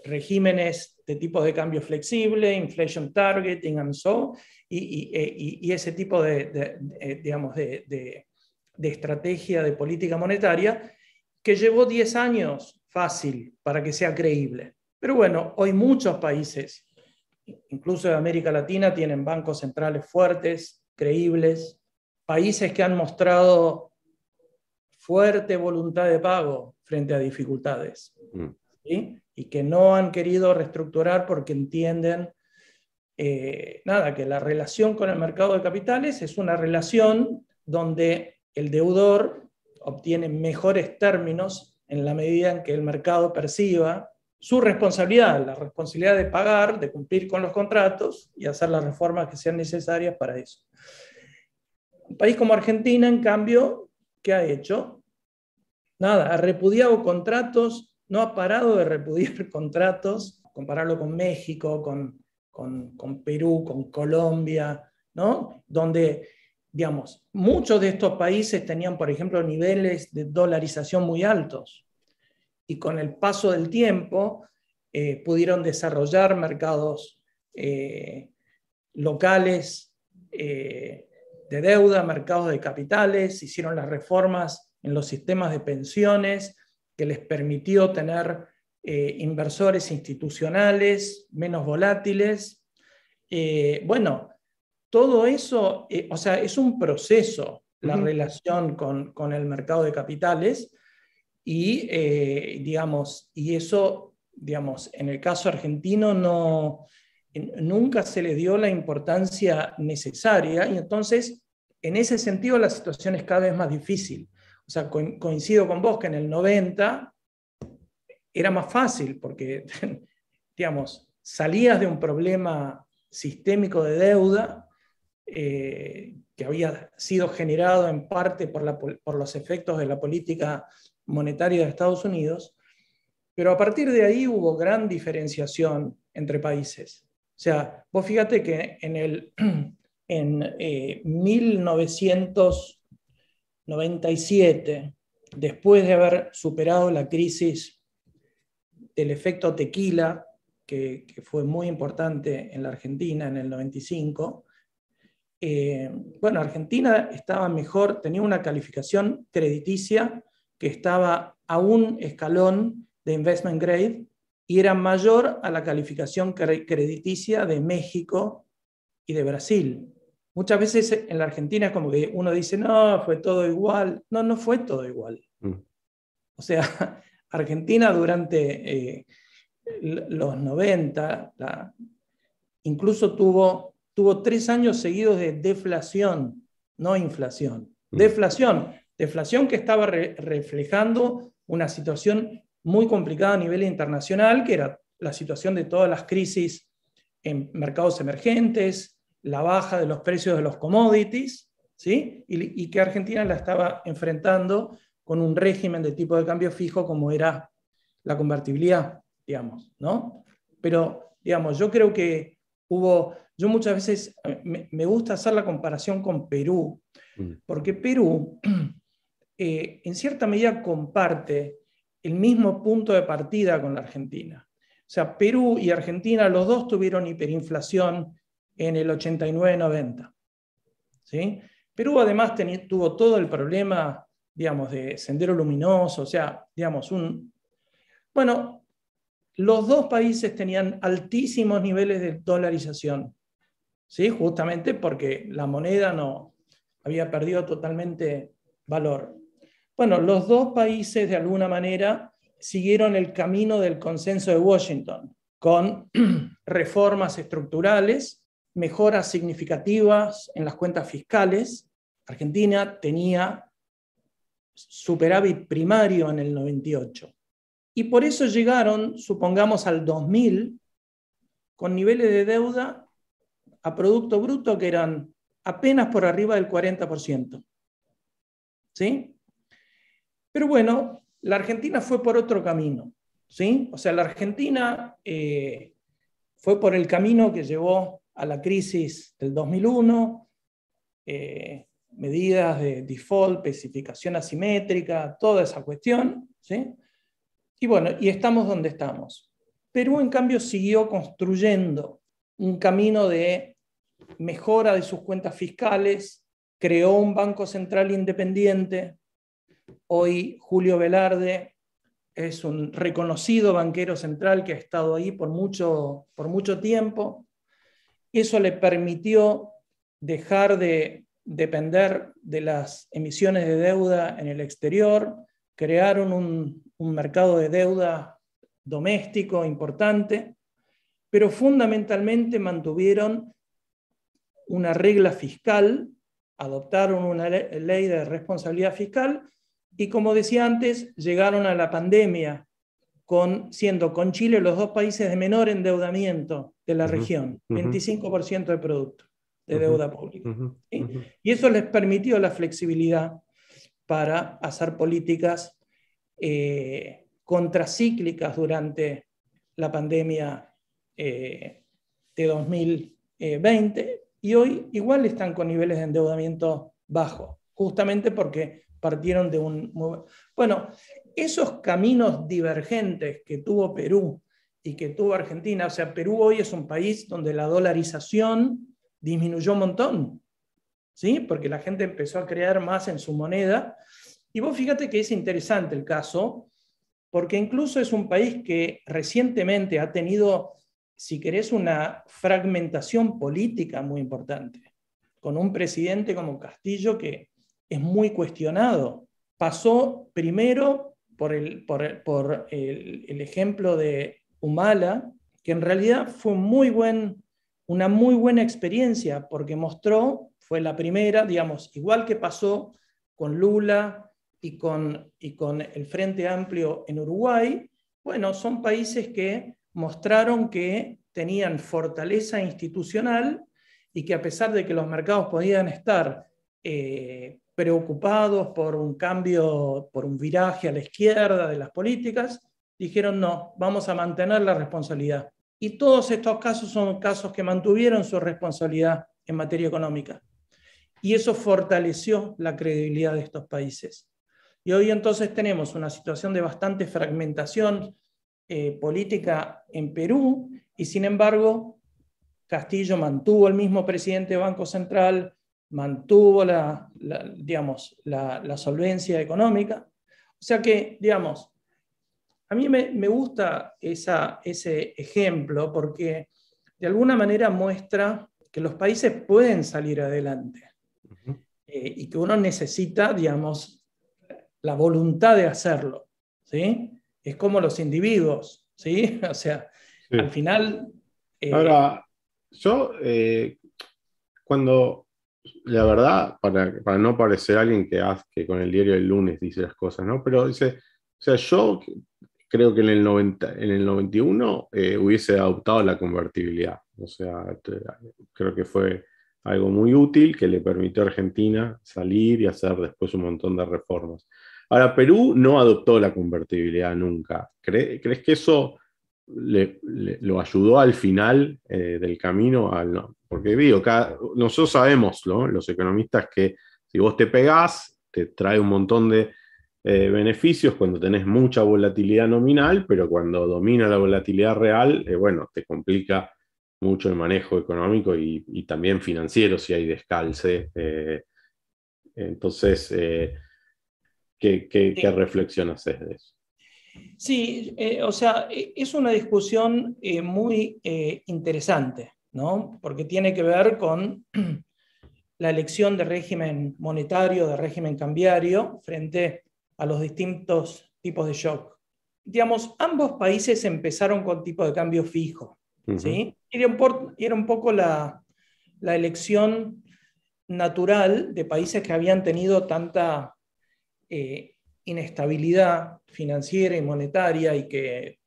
regímenes de tipos de cambio flexible, inflation targeting and so, y ese tipo digamos, de estrategia de política monetaria que llevó 10 años fácil para que sea creíble. Pero bueno, hoy muchos países, incluso de América Latina, tienen bancos centrales fuertes, creíbles, países que han mostrado fuerte voluntad de pago frente a dificultades, ¿sí? Y que no han querido reestructurar porque entienden que la relación con el mercado de capitales es una relación donde el deudor obtiene mejores términos en la medida en que el mercado perciba su responsabilidad, la responsabilidad de pagar, de cumplir con los contratos y hacer las reformas que sean necesarias para eso. Un país como Argentina, en cambio, ¿qué ha hecho? Ha repudiado contratos, no ha parado de repudiar contratos, compararlo con México, con Perú, con Colombia, ¿no? Donde, digamos, muchos de estos países tenían, por ejemplo, niveles de dolarización muy altos, y con el paso del tiempo pudieron desarrollar mercados locales de deuda, mercados de capitales, hicieron las reformas en los sistemas de pensiones que les permitió tener inversores institucionales menos volátiles. Bueno, todo eso, o sea, es un proceso la relación con el mercado de capitales, y digamos, y eso, digamos, en el caso argentino nunca se le dio la importancia necesaria, y entonces en ese sentido la situación es cada vez más difícil. O sea, coincido con vos que en el 90 era más fácil porque, digamos, salías de un problema sistémico de deuda que había sido generado en parte por los efectos de la política monetaria de Estados Unidos, Pero a partir de ahí hubo gran diferenciación entre países. O sea, vos fíjate que en 1997, después de haber superado la crisis del efecto tequila, que fue muy importante en la Argentina en el 95, bueno, Argentina estaba mejor, tenía una calificación crediticia que estaba a un escalón de investment grade y era mayor a la calificación crediticia de México y de Brasil. Muchas veces en la Argentina es como que uno dice, no, fue todo igual. No, no fue todo igual. O sea, Argentina durante los 90, incluso tuvo 3 años seguidos de deflación, no inflación. Deflación que estaba reflejando una situación muy complicada a nivel internacional, que era la situación de todas las crisis en mercados emergentes, la baja de los precios de los commodities, ¿sí? Y que Argentina la estaba enfrentando con un régimen de tipo de cambio fijo como era la convertibilidad, digamos, ¿no? Pero, digamos, yo creo que yo muchas veces me gusta hacer la comparación con Perú, porque Perú en cierta medida comparte el mismo punto de partida con la Argentina. O sea, Perú y Argentina, los dos tuvieron hiperinflación en el 89-90. ¿Sí? Perú además tuvo todo el problema, digamos, de Sendero Luminoso, o sea, digamos, bueno, los dos países tenían altísimos niveles de dolarización, ¿sí? Justamente porque la moneda no había perdido totalmente valor. Bueno, los dos países de alguna manera siguieron el camino del consenso de Washington, con reformas estructurales, mejoras significativas en las cuentas fiscales. Argentina tenía superávit primario en el 98. Y por eso llegaron, supongamos, al 2000, con niveles de deuda a Producto Bruto que eran apenas por arriba del 40%. ¿Sí? Pero bueno, la Argentina fue por otro camino. ¿Sí? O sea, la Argentina fue por el camino que llevó a la crisis del 2001, medidas de default, especificación asimétrica, toda esa cuestión, ¿sí? Y bueno, y estamos donde estamos. Perú, en cambio, siguió construyendo un camino de mejora de sus cuentas fiscales, creó un Banco Central independiente. Hoy Julio Velarde es un reconocido banquero central que ha estado ahí por mucho tiempo. Eso le permitió dejar de depender de las emisiones de deuda en el exterior, crearon un mercado de deuda doméstico importante, pero fundamentalmente mantuvieron una regla fiscal, adoptaron una ley de responsabilidad fiscal y, como decía antes, llegaron a la pandemia siendo con Chile los dos países de menor endeudamiento de la región, 25% de producto de deuda pública. ¿Sí? Y eso les permitió la flexibilidad para hacer políticas contracíclicas durante la pandemia de 2020, y hoy igual están con niveles de endeudamiento bajos, justamente porque partieron de bueno, esos caminos divergentes que tuvo Perú y que tuvo Argentina, o sea, Perú hoy es un país donde la dolarización disminuyó un montón, ¿sí? Porque la gente empezó a creer más en su moneda. Y vos fíjate que es interesante el caso, porque incluso es un país que recientemente ha tenido, si querés, una fragmentación política muy importante, con un presidente como Castillo que es muy cuestionado. Pasó primero por el ejemplo de Humala, que en realidad fue una muy buena experiencia, porque fue la primera, digamos, igual que pasó con Lula y con el Frente Amplio en Uruguay. Bueno, son países que mostraron que tenían fortaleza institucional y que, a pesar de que los mercados podían estar preocupados por un cambio, por un viraje a la izquierda de las políticas, dijeron no, vamos a mantener la responsabilidad. Y todos estos casos son casos que mantuvieron su responsabilidad en materia económica. Y eso fortaleció la credibilidad de estos países. Y hoy entonces tenemos una situación de bastante fragmentación política en Perú, y sin embargo Castillo mantuvo el mismo presidente del Banco Central, mantuvo digamos, la solvencia económica. O sea que, digamos, a mí me gusta ese ejemplo porque de alguna manera muestra que los países pueden salir adelante y que uno necesita, digamos, la voluntad de hacerlo, ¿sí? Es como los individuos, ¿sí? O sea, al
Sí.
final...
Ahora, yo cuando, la verdad, para no parecer alguien que con el diario del lunes dice las cosas, ¿no? Pero dice, o sea, yo creo que en el 91 hubiese adoptado la convertibilidad. O sea, creo que fue algo muy útil que le permitió a Argentina salir y hacer después un montón de reformas. Ahora, Perú no adoptó la convertibilidad nunca. ¿Crees que eso lo ayudó al final del camino? No? Porque digo, nosotros sabemos, ¿no? Los economistas, que si vos te pegás, te trae un montón de beneficios cuando tenés mucha volatilidad nominal, pero cuando domina la volatilidad real, bueno, te complica mucho el manejo económico y también financiero si hay descalce. Entonces, ¿qué
Sí,
reflexión haces de eso?
sí, o sea, es una discusión muy interesante, ¿no? Porque tiene que ver con la elección de régimen monetario, de régimen cambiario, frente a los distintos tipos de shock. Digamos, ambos países empezaron con tipo de cambio fijo,
Ujú.
¿sí? Era un poco la elección natural de países que habían tenido tanta inestabilidad financiera y monetaria y que,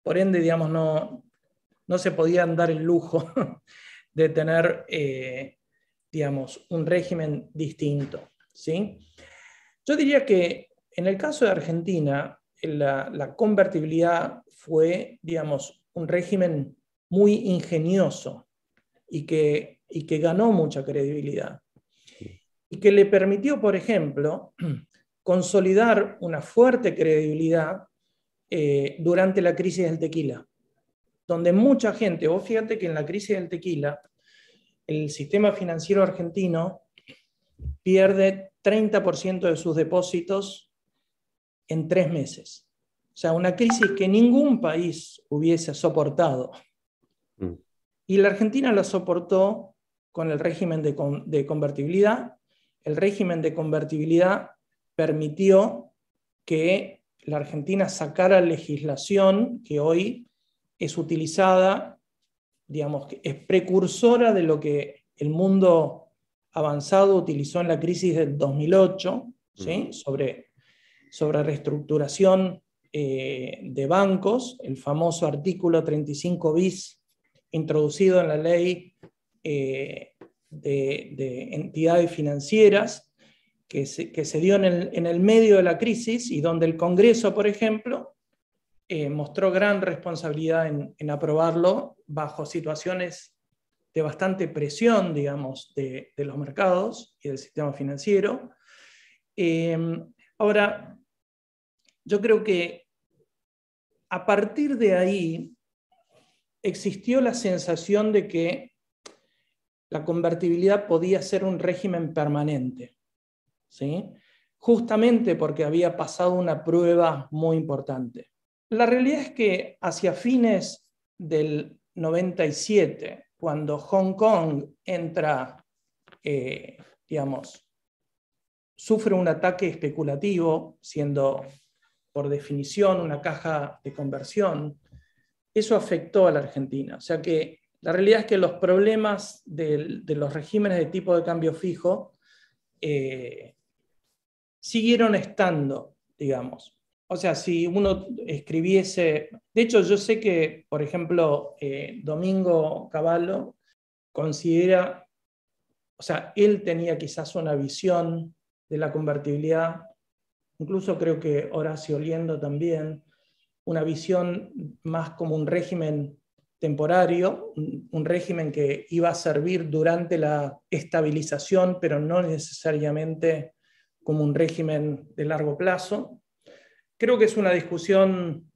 por ende, digamos, no se podían dar el lujo de tener, digamos, un régimen distinto, ¿sí? Yo diría que en el caso de Argentina, la convertibilidad fue, digamos, un régimen muy ingenioso y que ganó mucha credibilidad y que le permitió, por ejemplo, consolidar una fuerte credibilidad durante la crisis del tequila, donde mucha gente, vos fíjate que en la crisis del tequila, el sistema financiero argentino pierde 30% de sus depósitos en 3 meses. O sea, una crisis que ningún país hubiese soportado.
Mm.
Y la Argentina la soportó con el régimen de convertibilidad. El régimen de convertibilidad permitió que la Argentina sacara legislación que hoy es utilizada, digamos, que es precursora de lo que el mundo avanzado utilizó en la crisis del 2008,
Mm.
¿sí? sobre reestructuración de bancos, el famoso artículo 35 bis introducido en la ley de entidades financieras que se dio en el medio de la crisis y donde el Congreso, por ejemplo, mostró gran responsabilidad en aprobarlo bajo situaciones de bastante presión, digamos, de los mercados y del sistema financiero. Ahora, yo creo que a partir de ahí existió la sensación de que la convertibilidad podía ser un régimen permanente, ¿sí? Justamente porque había pasado una prueba muy importante. La realidad es que hacia fines del 97, cuando Hong Kong entra, digamos, sufre un ataque especulativo, siendo por definición una caja de conversión, eso afectó a la Argentina. O sea que la realidad es que los problemas de los regímenes de tipo de cambio fijo siguieron estando, digamos. O sea, si uno escribiese, de hecho yo sé que, por ejemplo, Domingo Cavallo considera, o sea, él tenía quizás una visión de la convertibilidad, incluso creo que Horacio Liendo también, una visión más como un régimen temporario, un régimen que iba a servir durante la estabilización, pero no necesariamente como un régimen de largo plazo. Creo que es una discusión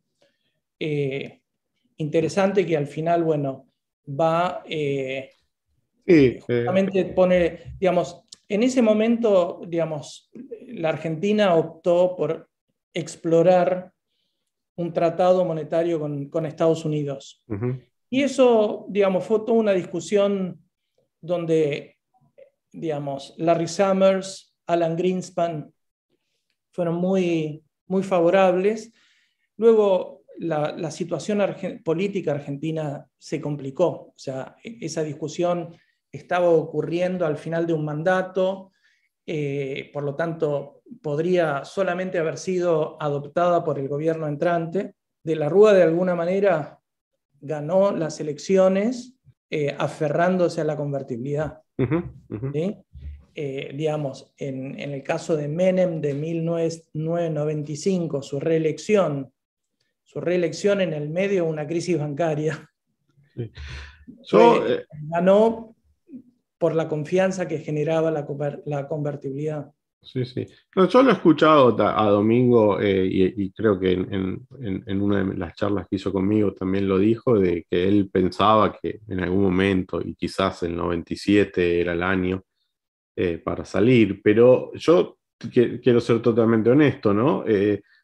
interesante que al final, bueno, va justamente pone, digamos, en ese momento, digamos, la Argentina optó por explorar un tratado monetario con Estados Unidos. Y eso, digamos, fue toda una discusión donde, digamos, Larry Summers, Alan Greenspan fueron muy, muy favorables. Luego, la situación política argentina se complicó. O sea, esa discusión estaba ocurriendo al final de un mandato, por lo tanto, podría solamente haber sido adoptada por el gobierno entrante. De la Rúa, de alguna manera, ganó las elecciones aferrándose a la convertibilidad. ¿Sí? Digamos, en el caso de Menem de 1995, su reelección en el medio de una crisis bancaria,
Sí.
ganó por la confianza que generaba la convertibilidad.
Sí, sí. No, yo lo he escuchado a Domingo y creo que en una de las charlas que hizo conmigo también lo dijo, de que él pensaba que en algún momento, y quizás el 97 era el año para salir, pero yo quiero ser totalmente honesto, ¿no?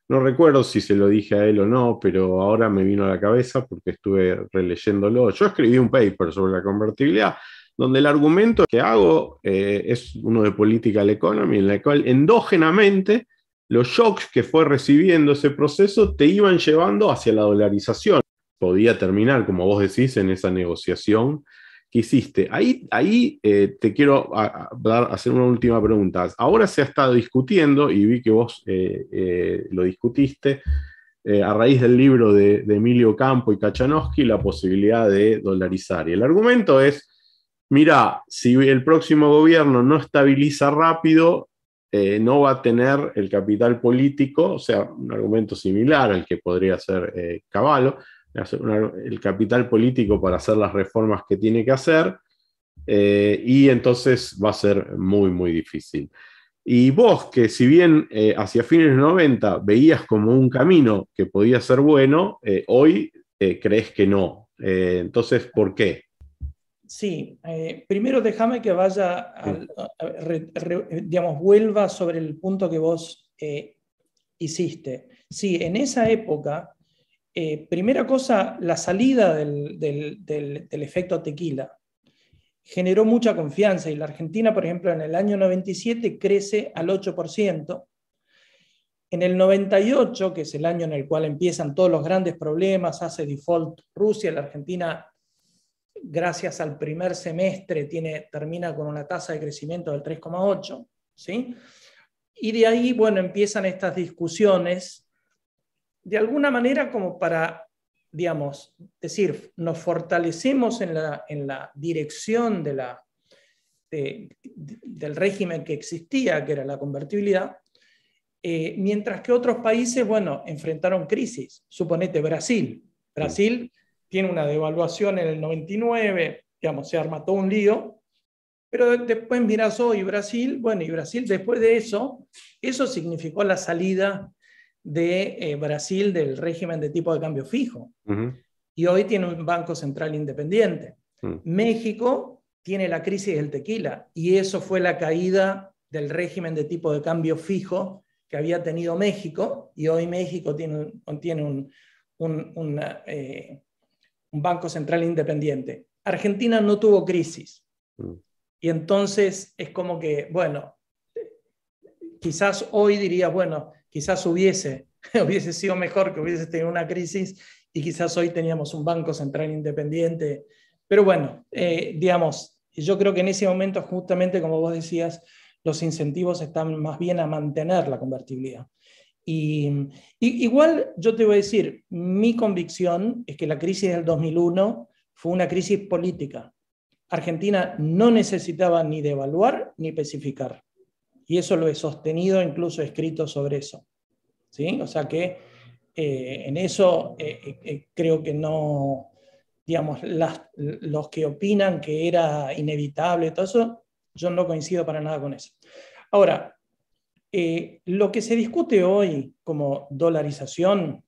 No recuerdo si se lo dije a él o no, pero ahora me vino a la cabeza porque estuve releyéndolo. Yo escribí un paper sobre la convertibilidad donde el argumento que hago es uno de Political Economy, en el cual endógenamente los shocks que fue recibiendo ese proceso te iban llevando hacia la dolarización. Podía terminar, como vos decís, en esa negociación que hiciste. Ahí te quiero hacer una última pregunta. Ahora se ha estado discutiendo, y vi que vos lo discutiste, a raíz del libro de Emilio Campo y Kachanowski, la posibilidad de dolarizar. Y el argumento es, mira, si el próximo gobierno no estabiliza rápido, no va a tener el capital político, o sea, un argumento similar al que podría ser Cavallo, el capital político para hacer las reformas que tiene que hacer, y entonces va a ser muy, muy difícil. Y vos, que si bien hacia fines de 90 veías como un camino que podía ser bueno, hoy crees que no. Entonces, ¿por qué?
Sí, primero déjame que vaya, digamos, vuelva sobre el punto que vos hiciste. Sí, en esa época, primera cosa, la salida del efecto tequila generó mucha confianza y la Argentina, por ejemplo, en el año 97 crece al 8%. En el 98, que es el año en el cual empiezan todos los grandes problemas, hace default Rusia, la Argentina, gracias al primer semestre, termina con una tasa de crecimiento del 3,8%, ¿sí? Y de ahí, bueno, empiezan estas discusiones, de alguna manera como para, digamos, decir, nos fortalecemos en la dirección del régimen que existía, que era la convertibilidad, mientras que otros países, bueno, enfrentaron crisis. Suponete Brasil. Brasil tiene una devaluación en el 99, digamos, se arma todo un lío, pero después mirás hoy Brasil, bueno, y Brasil después de eso significó la salida de Brasil del régimen de tipo de cambio fijo. Y hoy tiene un banco central independiente. México tiene la crisis del tequila, y eso fue la caída del régimen de tipo de cambio fijo que había tenido México, y hoy México tiene un banco central independiente. Argentina no tuvo crisis. Y entonces es como que, bueno, quizás hoy diría, bueno, quizás hubiese sido mejor que hubiese tenido una crisis y quizás hoy teníamos un banco central independiente. Pero bueno, digamos, yo creo que en ese momento, justamente como vos decías, los incentivos están más bien a mantener la convertibilidad. Y igual yo te voy a decir, mi convicción es que la crisis del 2001 fue una crisis política. Argentina no necesitaba ni devaluar ni especificar. Y eso lo he sostenido, incluso he escrito sobre eso. ¿Sí? O sea que En eso creo que no, digamos, los que opinan que era inevitable, todo eso, yo no coincido para nada con eso. Ahora, lo que se discute hoy como dolarización,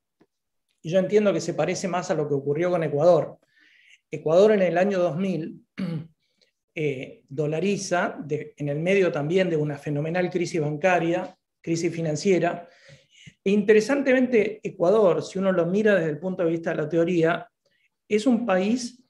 y yo entiendo que se parece más a lo que ocurrió con Ecuador. Ecuador en el año 2000 dolariza, en el medio también de una fenomenal crisis bancaria, crisis financiera. E interesantemente, Ecuador, si uno lo mira desde el punto de vista de la teoría, es un país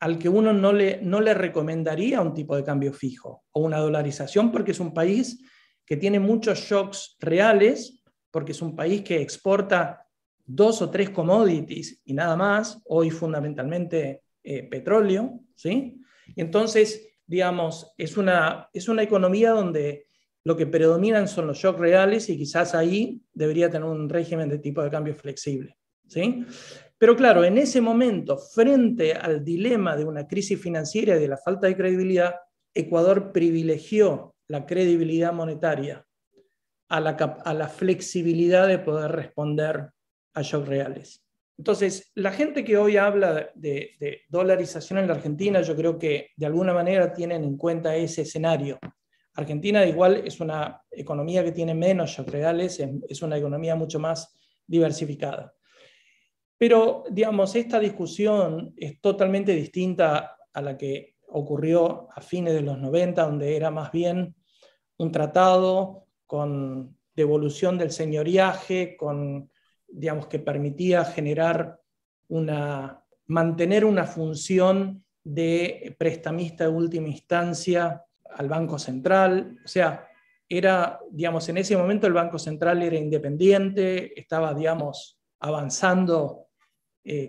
al que uno no le recomendaría un tipo de cambio fijo o una dolarización, porque es un país que tiene muchos shocks reales, porque es un país que exporta 2 o 3 commodities y nada más, hoy fundamentalmente petróleo, ¿sí? Y entonces, digamos, es una economía donde lo que predominan son los shocks reales y quizás ahí debería tener un régimen de tipo de cambio flexible, ¿sí? Pero claro, en ese momento, frente al dilema de una crisis financiera y de la falta de credibilidad, Ecuador privilegió la credibilidad monetaria a la flexibilidad de poder responder a shocks reales. Entonces, la gente que hoy habla de dolarización en la Argentina, yo creo que de alguna manera tienen en cuenta ese escenario. Argentina igual es una economía que tiene menos shocks reales, es una economía mucho más diversificada. Pero, digamos, esta discusión es totalmente distinta a la que ocurrió a fines de los 90, donde era más bien un tratado con devolución del señoriaje, digamos, que permitía mantener una función de prestamista de última instancia al Banco Central. O sea, digamos, en ese momento el Banco Central era independiente, estaba, digamos, avanzando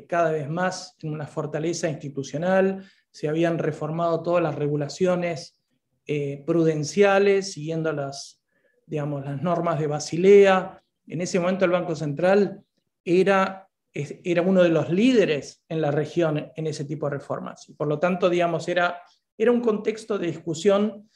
cada vez más en una fortaleza institucional, se habían reformado todas las regulaciones prudenciales, siguiendo digamos, las normas de Basilea. En ese momento el Banco Central era uno de los líderes en la región en ese tipo de reformas. Y por lo tanto, digamos, era un contexto de discusión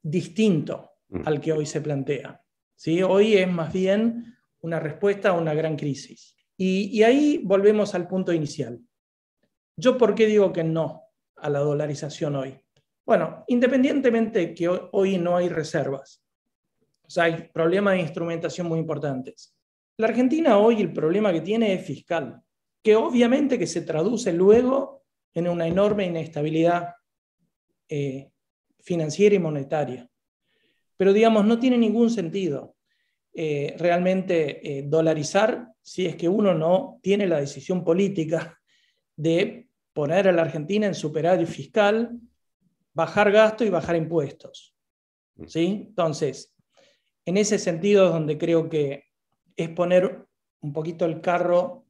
distinto al que hoy se plantea, ¿sí? Hoy es más bien una respuesta a una gran crisis. Y ahí volvemos al punto inicial. ¿Yo por qué digo que no a la dolarización hoy? Bueno, independientemente que hoy no hay reservas, o sea, hay problemas de instrumentación muy importantes. La Argentina hoy el problema que tiene es fiscal, que obviamente que se traduce luego en una enorme inestabilidad financiera y monetaria. Pero digamos, no tiene ningún sentido realmente dolarizar si es que uno no tiene la decisión política de poner a la Argentina en superávit fiscal, bajar gasto y bajar impuestos, ¿sí? Entonces, en ese sentido es donde creo que es poner un poquito el carro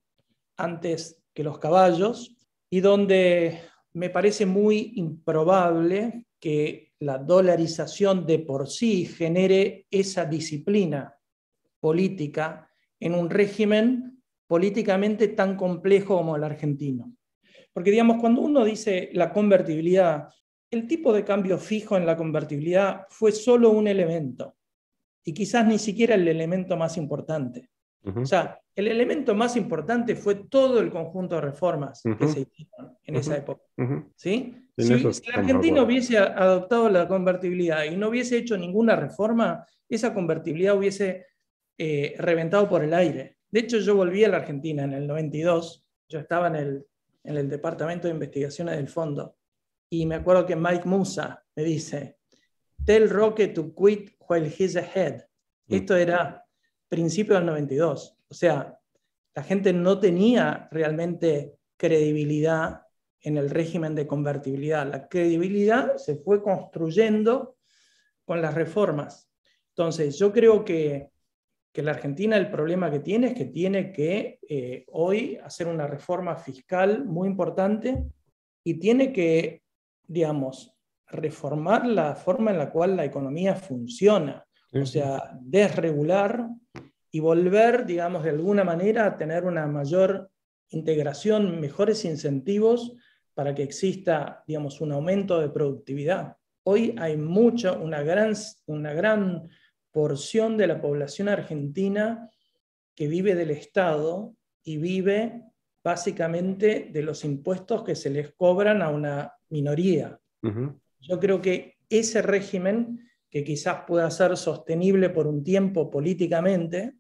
antes que los caballos y donde me parece muy improbable que la dolarización de por sí genere esa disciplina política en un régimen políticamente tan complejo como el argentino. Porque, digamos, cuando uno dice la convertibilidad, el tipo de cambio fijo en la convertibilidad fue solo un elemento, y quizás ni siquiera el elemento más importante. O sea, el elemento más importante fue todo el conjunto de reformas que se hicieron en esa época. ¿Sí? Si la Argentina hubiese adoptado la convertibilidad y no hubiese hecho ninguna reforma, esa convertibilidad hubiese reventado por el aire. De hecho, yo volví a la Argentina en el 92, yo estaba en el Departamento de Investigaciones del Fondo, y me acuerdo que Mike Musa me dice, "Tell Roque to quit while he's ahead". Esto era principio del 92. O sea, la gente no tenía realmente credibilidad en el régimen de convertibilidad. La credibilidad se fue construyendo con las reformas. Entonces, yo creo que la Argentina el problema que tiene es que tiene que hoy hacer una reforma fiscal muy importante y tiene que, digamos, reformar la forma en la cual la economía funciona, o sea, desregular y volver, digamos, de alguna manera a tener una mayor integración, mejores incentivos para que exista, digamos, un aumento de productividad. Hoy hay una gran porción de la población argentina que vive del Estado y vive básicamente de los impuestos que se les cobran a una minoría.
Ujú.
Yo creo que ese régimen, que quizás pueda ser sostenible por un tiempo políticamente,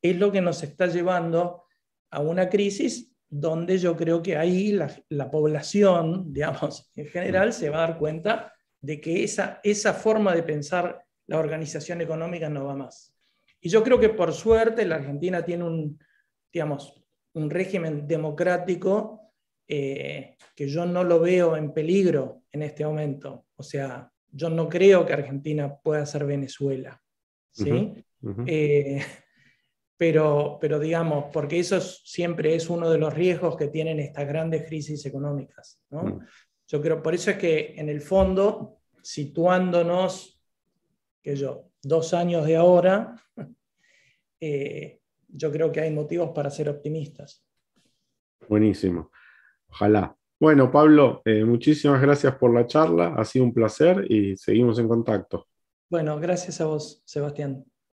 es lo que nos está llevando a una crisis donde yo creo que ahí la población, digamos, en general, se va a dar cuenta de que esa forma de pensar la organización económica no va más. Y yo creo que por suerte la Argentina tiene digamos, un régimen democrático que yo no lo veo en peligro en este momento. O sea, yo no creo que Argentina pueda ser Venezuela.
Ujú.
¿Sí?
Ujú.
Pero digamos, porque eso siempre es uno de los riesgos que tienen estas grandes crisis económicas, ¿no?
Mm.
Yo creo, por eso es que en el fondo, situándonos, que yo, 2 años de ahora, yo creo que hay motivos para ser optimistas.
Buenísimo. Ojalá. Bueno, Pablo, muchísimas gracias por la charla. Ha sido un placer y seguimos en contacto.
Bueno, gracias a vos, Sebastián.